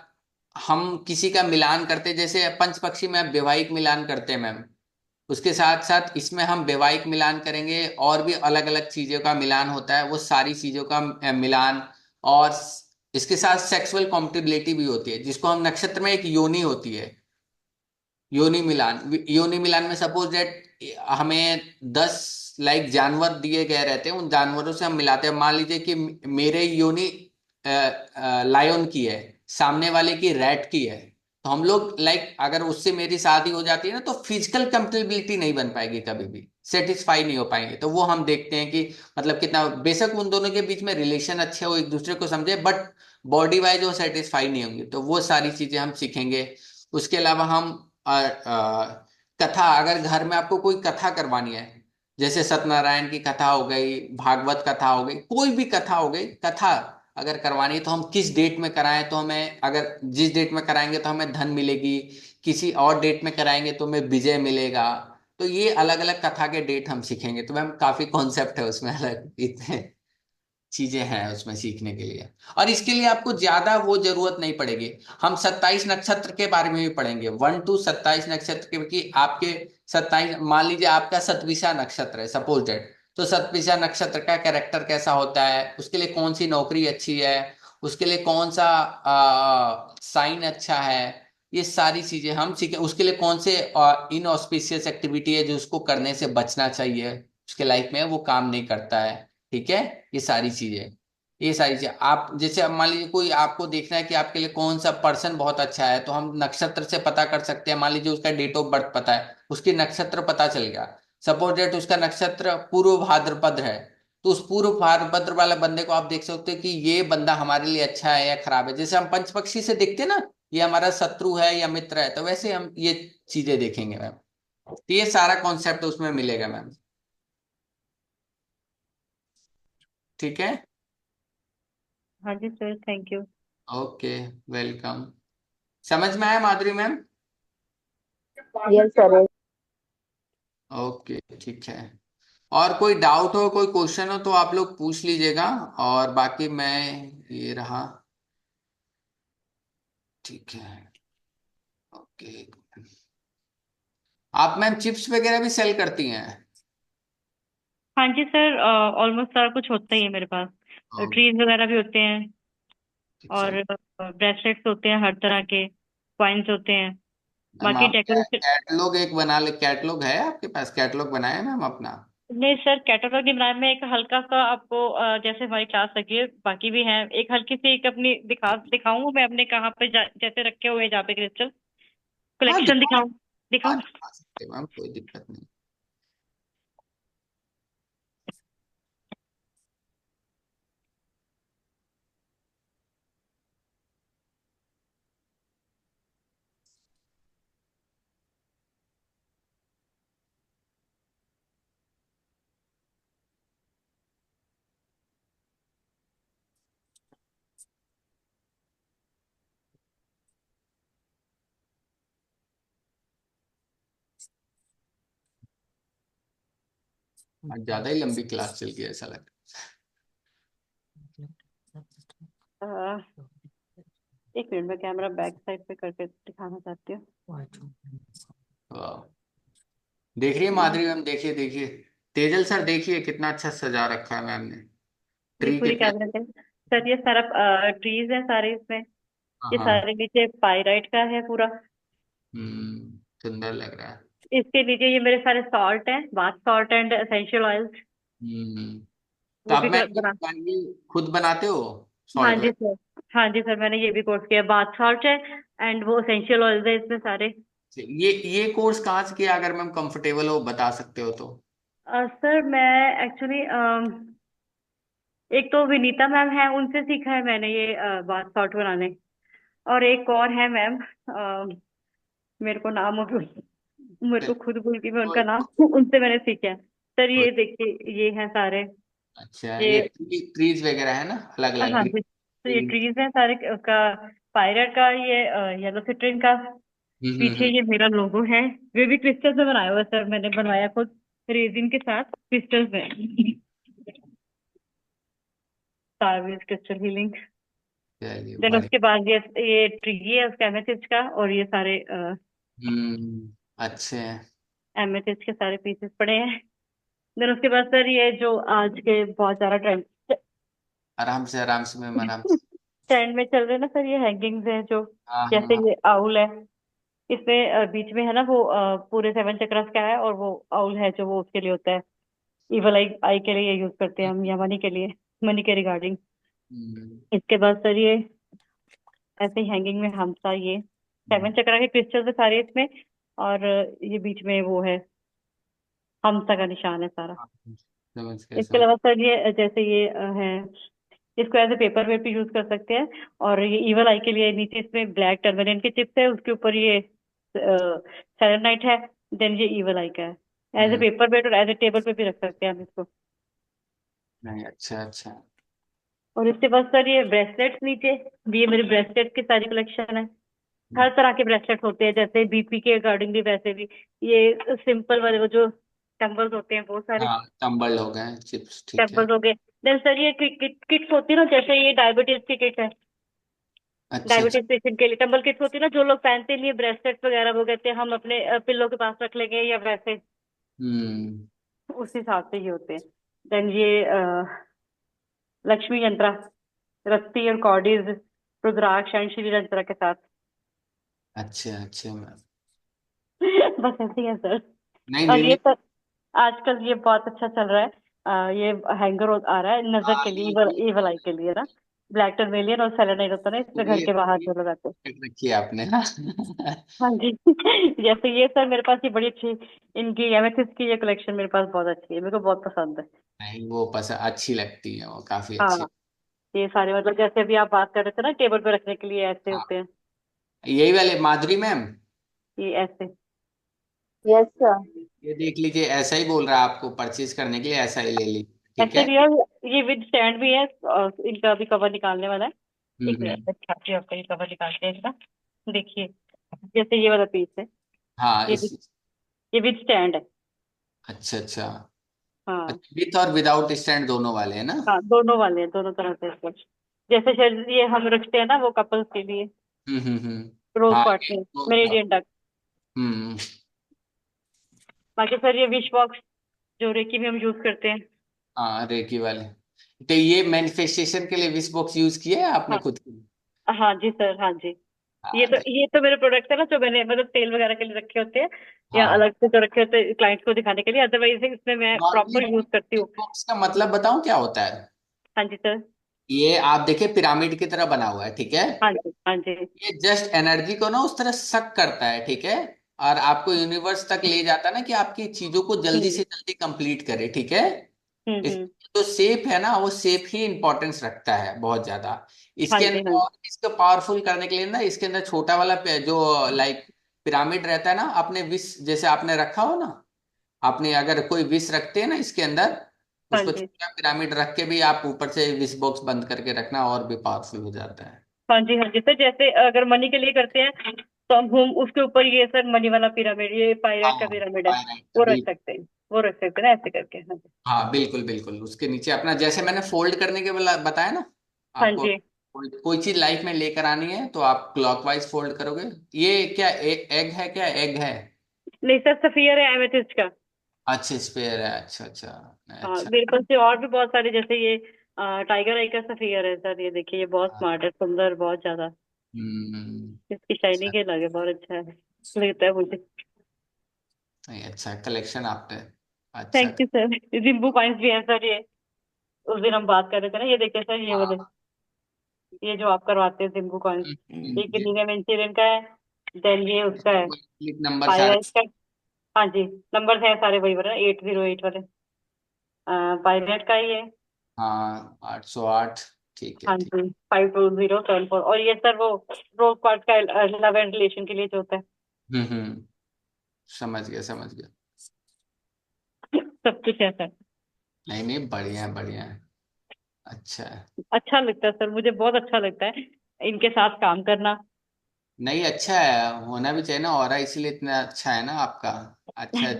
हम किसी का मिलान करते, जैसे पंच पक्षी में आप वैवाहिक मिलान करते हैं मैम, उसके साथ साथ इसमें हम वैवाहिक मिलान करेंगे और भी अलग अलग चीजों का मिलान होता है, वो सारी चीजों का मिलान। और इसके साथ सेक्सुअल कॉम्पिटिबिलिटी भी होती है, जिसको हम नक्षत्र में एक योनि होती है, योनि मिलान। योनि मिलान में सपोज डेट हमें 10 लाइक जानवर दिए गए रहते हैं, उन जानवरों से हम मिलाते हैं। मान लीजिए कि मेरे योनि लायन की है, सामने वाले की रैट की है, तो हम लोग लाइक अगर उससे मेरी शादी हो जाती है ना तो फिजिकल कंपेटिबिलिटी नहीं बन पाएगी, कभी भी सेटिस्फाई नहीं हो पाएंगे। तो वो हम देखते हैं कि मतलब कितना, बेशक उन दोनों के बीच में रिलेशन अच्छे हो, एक दूसरे को समझे, बट बॉडी वाइज वो सेटिस्फाई नहीं होंगे, तो वो सारी चीजें हम सीखेंगे। उसके अलावा हम कथा, अगर घर में आपको कोई कथा करवानी है, जैसे सत्यनारायण की कथा हो गई, भागवत कथा हो गई, कोई भी कथा हो गई, कथा अगर करवानी है तो हम किस डेट में कराएं, तो हमें अगर जिस डेट में कराएंगे तो हमें धन मिलेगी, किसी और डेट में कराएंगे तो हमें विजय मिलेगा। तो ये अलग अलग कथा के डेट हम सीखेंगे, तो मैम काफी कॉन्सेप्ट है उसमें, अलग इतने चीजें हैं उसमें सीखने के लिए। और इसके लिए आपको ज्यादा वो जरूरत नहीं पड़ेगी, हम 27 नक्षत्र के बारे में भी पढ़ेंगे, 1 to 27 नक्षत्र के कि आपके 27, मान लीजिए आपका सतविशा नक्षत्र है सपोज डेट, तो सतविशा नक्षत्र का कैरेक्टर कैसा होता है, उसके लिए कौन सी नौकरी अच्छी है, उसके लिए कौन सा साइन अच्छा है, ये सारी चीजें हम सीखें। उसके लिए कौन से इनऑस्पिशियस एक्टिविटी है जो उसको करने से बचना चाहिए, उसके लाइफ में वो काम नहीं करता है, ठीक है। ये सारी चीजें, ये सारी चीजें आप जैसे अब मान लीजिए कोई आपको देखना है कि आपके लिए कौन सा पर्सन बहुत अच्छा है, तो हम नक्षत्र से पता कर सकते हैं। मान लीजिए उसका डेट ऑफ बर्थ पता है, उसकी नक्षत्र पता चल गया, सपोज डेट उसका नक्षत्र पूर्व भाद्रपद है, तो उस पूर्व भाद्रपद वाले बंदे को आप देख सकते हो कि ये बंदा हमारे लिए अच्छा है या खराब है। जैसे हम पंचपक्षी से देखते हैं ना, ये हमारा शत्रु है या मित्र है, तो वैसे हम ये चीजें देखेंगे मैम। तो ये सारा कॉन्सेप्ट उसमें मिलेगा मैम, ठीक है। हाँ जी sir, thank you. Okay, welcome. समझ में आया Madhuri ma'am? Yes sir. Okay, ठीक है। और कोई डाउट हो, कोई क्वेश्चन हो तो आप लोग पूछ लीजिएगा, और बाकी मैं ये रहा, ठीक है। ओके, आप मैम चिप्स वगैरह भी सेल करती हैं? हाँ जी सर, ऑलमोस्ट सारा कुछ होता ही है मेरे पास। और ट्रीज वगैरह भी होते हैं, अच्छा, और ब्रेसलेट्स होते हैं हर तरह के, कॉइन्स होते हैं, मैम बाकी आप डेकोरेशन। कैटलॉग एक बना ले, कैटलॉग है आपके पास? कैटलॉग बनाया मैम अपना? नहीं सर, कैटलॉग नहीं बनाया। मैं एक हल्का सा आपको जैसे हमारी क्लास लगी है, बाकी भी है, एक हल्की सी एक अपनी दिखाऊंगा मैं अपने कहाँ पे जैसे रखे हुए हैं जहाँ पे क्रिस्टल हाँ कलेक्शन दिखा, दिखाऊं। दिखाऊं। दिखा सकते हैं मैम, कोई दिक्कत नहीं। आज ज्यादा ही लंबी क्लास चल गई ऐसा लग अ, एक मिनट, मैं कैमरा बैक साइड पे करके दिखाना चाहती हूँ। रहा है। देख रही है माधुरी मैम? देखिए देखिए, तेजल सर देखिए कितना अच्छा सजा रखा है मैम ने, ये ट्री पूरी कितना। कैमरा पे सर, ये सारा ट्रीज है सारे इसमें। हाँ ये हाँ। सारे नीचे पाइराइट का है पूरा। सुंदर लग रहा है। इसके नीचे ये मेरे सारे सॉल्ट हैं, bath salt and essential oils. Hmm. तो वो आप भी मैम बना। ये खुद बनाते हो हाँ सॉल्ट जी वगैरह? सर। हाँ जी सर, मैंने ये भी कोर्स किया, बाथ सॉल्ट है एंड वो एसेंशियल ऑयल्स है इसमें सारे। ये कोर्स कहाँ से किया, अगर मैम कंफर्टेबल हो बता सकते हो तो? सर मैं एक्चुअली एक तो विनीता मैम है, उनसे सीखा है मैंने ये बाथ सॉल्ट बनाने। और एक और है मैम, मेरे को नाम मेरे को खुद भूल गई मैं उनका नाम। उनसे मैंने सीखा है सर। ये देखिए, ये हैं सारे। अच्छा, ये ये ट्रीज वगैरह है ना, अलग अलग हाँ जी, तो ये ग्रीन। ट्रीज हैं सारे उसका, पायरेट का, ये येलो सिट्रिन का। पीछे हम्म। ये मेरा लोगो है। वे भी क्रिस्टल से बनाया हुआ है सर, मैंने बनवाया खुद रेजिन के साथ क्रिस्टल्स में। तारवीज क्रिस्टल हीलिंग। चलिए देन बढ़िया। उसके बाद ये ट्री है उसका एमेथिस्ट का, और ये सारे अच्छे हैं। एमेथिस्ट के सारे पीसेस पड़े हैं। देन उसके बाद सर ये जो आज के बहुत सारा ट्रेंड आराम से मैम, आराम से। ट्रेंड में चल रहे हैं ना सर, ये हैंगिंग्स हैं जो, हाँ जैसे हाँ। ये आउल है। इसमें बीच में है ना वो पूरे 7 चक्रास का है, और वो आउल है जो वो उसके लिए होता है, इवल आई आई के लिए यूज करते हैं हम, या मनी के लिए, मनी के रिगार्डिंग। हम्म, इसके बाद सर ये ऐसे ही हैंगिंग में हमसा, ये 7 चक्रा के क्रिस्टल है सारे इसमें। और ये बीच में वो है, हमसा का निशान है सारा। समझ गए इसके समझ। अलावा सर ये जैसे ये है, इसको एज ए पेपर वेट भी यूज कर सकते हैं। और ये इवल आई के लिए नीचे इसमें ब्लैक टर्मरिन के चिप्स है, उसके ऊपर ये सेलेनाइट है। देन ये इवल आई का है, as a hmm, paper weight और एज ए टेबल पे भी रख सकते हैं हम इसको। नहीं अच्छा अच्छा। और इसके बाद सर ये ब्रेसलेट्स नीचे, ये मेरे ब्रेसलेट की सारी कलेक्शन है। हर तरह के ब्रेसलेट होते हैं, जैसे बीपी के अकॉर्डिंग भी, वैसे भी ये सिंपल वाले वो जो टेम्पल्स होते हैं वो सारे हाँ टम्बल हो गए चिप्स, ठीक है। टेम्पल्स हो गए। देन सर ये किट्स होती है ना, जैसे ये डायबिटीज की किट है, अच्छा अच्छा। डायबिटीज पेशेंट के लिए टेम्पल किट्स होती है ना, जो लोग पहनते नहीं है ब्रेसलेट्स वगैरह, वो कहते हैं हम अपने पिल्लो के पास रख लेंगे या वैसे, हम्म। उस हिसाब से ये होते हैं। देन ये लक्ष्मी यंत्रा, रस्ती और कॉडीज, रुद्राक्ष एंड श्री यंत्रा के साथ। अच्छा अच्छा मैम। बस ऐसे ही है सर। नहीं और नहीं ये नहीं। सर आजकल ये बहुत अच्छा चल रहा है, ये हैंगर आ रहा है नजर के लिए, ये evil eye के लिए ना, ब्लैक टर्मेलियन और सेलेनाइट होता है ना इसमें, घर ये के बाहर ये जो लगाते हैं। रखी है आपने हाँ। हाँ जी। जैसे ये सर मेरे पास ये बड़ी अच्छी, इनकी एमेथिस्ट की ये कलेक्शन मेरे पास बहुत अच्छी है, मेरे को बहुत पसंद है। नहीं वो पसंद अच्छी लगती है, वो काफी अच्छी। हाँ, ये सारे मतलब जैसे अभी आप बात कर रहे थे ना, टेबल पे रखने के लिए ऐसे हाँ होते हैं, यही वाले माधुरी मैम, ये ऐसे। Yes sir. ये देख लीजिए, ऐसा ही बोल रहा है आपको परचेज करने के लिए, ऐसा ही ले लीजिए, ठीक ऐसे है। भी है, ये विद स्टैंड भी है, और इनका भी कवर निकालने वाला है। एक मिनट हम्म। मैं दिखाती हूँ आपको, ये कवर निकालते हैं इसका। देखिए, जैसे ये वाला पीस है, हाँ ये इस, ये विद स्टैंड है। अच्छा अच्छा। हाँ। अच्छा विथ और विदाउट स्टैंड दोनों वाले हैं ना? हाँ, दोनों वाले हैं, दोनों तरह से इसको। जैसे शायद ये हम रखते हैं ना वो कपल्स के लिए, रोज हाँ क्वार्टज ये में, तो मेरेडियन डक। हम्म। बाकी सर ये विश बॉक्स, जो रेकी में हम यूज करते हैं। हाँ रेकी वाले। तो ये मैनिफेस्टेशन के लिए विश बॉक्स यूज किया है आपने हाँ खुद के लिए? हाँ जी सर, हाँ जी। ये हाँ तो ये तो मेरे प्रोडक्ट है ना, जो मैंने मतलब सेल वगैरह के लिए रखे होते हैं, या हाँ। अलग से जो रखे होते हैं क्लाइंट्स को दिखाने के लिए। अदरवाइज इसमें मैं नॉर्मली प्रॉपर यूज करती विश हूँ। बॉक्स का मतलब बताऊं क्या होता है? हाँ जी सर। ये आप देखिए पिरामिड की तरह बना हुआ है, ठीक है? हाँ जी, हाँ जी। ये जस्ट एनर्जी को ना उस तरह सक करता है, ठीक है? और आपको यूनिवर्स तक ले जाता है ना कि आपकी चीजों को जल्दी हम्म से जल्दी कंप्लीट करे, ठीक है? इस हम्म। जो शेप है ना, वो शेप ही इंपॉर्टेंस रखता है बहुत ज्यादा। हाँ इसके जी, अंदर हाँ जी। और इसको पावरफुल करने के लिए ना, इसके अंदर छोटा वाला जो लाइक पिरामिड रहता है ना, आपने विश जैसे आपने रखा हो ना, आपने अगर कोई विश रखते हैं ना इसके अंदर, हाँ उसको जी, छोटा पिरामिड रख के भी आप ऊपर से विश बॉक्स बंद करके रखना, और भी पावरफुल हो जाता है। हाँ जी, हाँ जी सर। जैसे अगर मनी के लिए करते हैं तो हम उसके ऊपर ये सर मनी वाला पिरामिड, ये पायरेट का हाँ पिरामिड है, पायराइट वो रख बिल्कुल। सकते हैं। वो रख सकते हैं ना ऐसे करके। हाँ जी। हाँ बिल्कुल बिल्कुल, उसके नीचे अपना जैसे मैंने फोल्ड करने के बताया ना हाँ आपको, जी। कोई चीज लाइफ में लेकर आनी है तो आप क्लॉकवाइज फोल्ड करोगे। ये क्या एग है, क्या एग है? नहीं सर, सफियर है एमेथिस्ट का। अच्छा स्पेयर है, अच्छा अच्छा। हाँ, अच्छा। मेरे पास से और भी बहुत सारे, जैसे ये टाइगर आई का सफियर है सर। ये देखिए, ये बहुत हाँ, स्मार्ट है, सुंदर बहुत ज्यादा। इसकी अच्छा। शाइनिंग के लगे बहुत अच्छा है, लगता है मुझे। नहीं अच्छा कलेक्शन आपने। अच्छा। Thank you sir. जिम्बू कॉइन्स भी है सर ये। उस दिन हम बात कर रहे थे ना, ये देखिए सर, ये वाले, हाँ। ये जो आप करवाते हैं जिम्बू कॉइन्स। एक ये नीलम इंसिडेंट का है, देन ये उसका है, क्लिक नंबर सारे। पायरेट का। हाँ जी, नंबर है सारे वही वाले, 808 वाले। पायरेट का ही है। हाँ 808। ठीक है हाँ ठीक। जी, 5207 4। और ये सर वो रोज क्वार्ट्ज का लव एंड रिलेशन के लिए जो होता है। समझ गया समझ गया। सब कुछ है सर। नहीं नहीं बढ़िया है बढ़िया है। अच्छा है। अच्छा लगता है सर, मुझे बहुत अच्छा लगता है इनके साथ काम करना। नहीं अच्छा है, होना भी चाहिए ना, और इसीलिए इतना अच्छा है ना आपका। अच्छा है।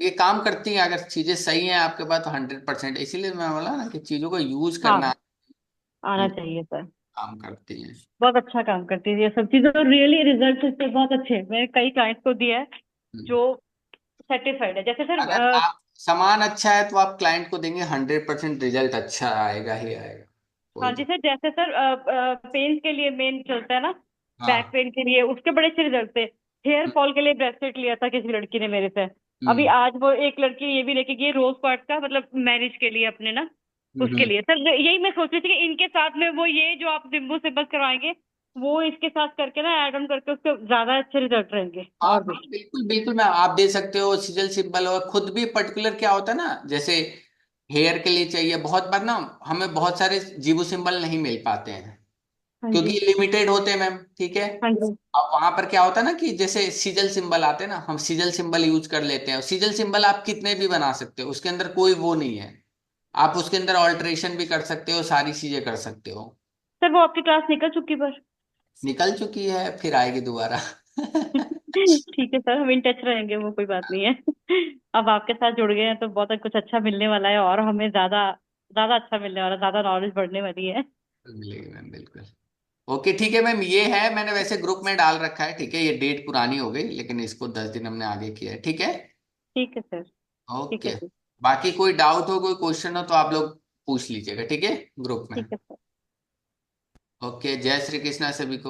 ये काम करती हैं, अगर चीजें सही हैं आपके पास तो 100%। इसीलिए मैं बोला ना कि चीजों को यूज हाँ, करना। आना चाहिए सर। काम करती हैं। बहुत अच्छा काम करती है ये सब चीजें, तो रियली रिजल्ट इसके बहुत अच्छे हैं। मैंने कई क्लाइंट्स को दिया है हम्म। जो सेटिस्फाइड है, जैसे सर। अगर आप सामान अच्छा है तो आप क्लाइंट को देंगे, 100% रिजल्ट अच्छा आएगा ही आएगा। हाँ कोई जी दिक्कत। सर, जैसे सर पेन के लिए मेन चलता है ना, बैक हाँ। पेन के लिए उसके बड़े अच्छे रिजल्ट थे। हेयर हम्म फॉल के लिए ब्रेसलेट लिया था किसी लड़की ने मेरे से। अभी हम्म आज वो एक लड़की ये भी लेके गई रोज क्वार्ट्ज का, मतलब मैरिज के लिए अपने ना, उसके हम्म। लिए सर। यही मैं सोच रही थी कि इनके साथ में वो ये जो आप जिम्बू से बस करवाएंगे, वो इसके साथ करके ना ऐड ऑन करके उसके ज्यादा अच्छे रिजल्ट रहेंगे हाँ और भी। हाँ बिल्कुल बिल्कुल, मैं आप दे सकते हो सिजल सिंबल, और खुद भी पर्टिकुलर क्या होता है ना, जैसे हेयर के लिए चाहिए बहुत बार ना, हमें बहुत सारे जीवो सिंबल नहीं मिल पाते हैं हाँ क्योंकि जी, लिमिटेड होते हैं मैम, ठीक है? हाँ जी। अब वहां पर क्या होता है ना कि जैसे सीजल सिंबल आते हैं ना, हम सीजल सिंबल यूज कर लेते हैं। सीजल सिंबल आप कितने भी बना सकते हो, उसके अंदर कोई वो नहीं है। आप उसके अंदर ऑल्टरेशन भी कर सकते हो, सारी चीजें कर सकते हो। सर वो आपकी क्लास निकल चुकी पर। निकल चुकी है, फिर आएगी दोबारा। ठीक है सर, हम इन टच रहेंगे, वो कोई बात नहीं है। अब आपके साथ जुड़ गए हैं तो बहुत कुछ अच्छा मिलने वाला है, और हमें ज्यादा ज्यादा अच्छा मिलने वाला है, ज्यादा नॉलेज बढ़ने वाली है। मिलेगी मैम बिल्कुल। ओके ठीक है मैम, ये है मैंने वैसे ग्रुप में डाल रखा है, ठीक है? ये डेट पुरानी हो गई लेकिन इसको 10 दिन हमने आगे किया है, ठीक है? ठीक है सर। ठीक है ओके। सर। बाकी कोई डाउट हो, कोई क्वेश्चन हो तो आप लोग पूछ लीजिएगा, ठीक है, ग्रुप में। ठीक है सर। ओके, जय श्री कृष्णा सभी को।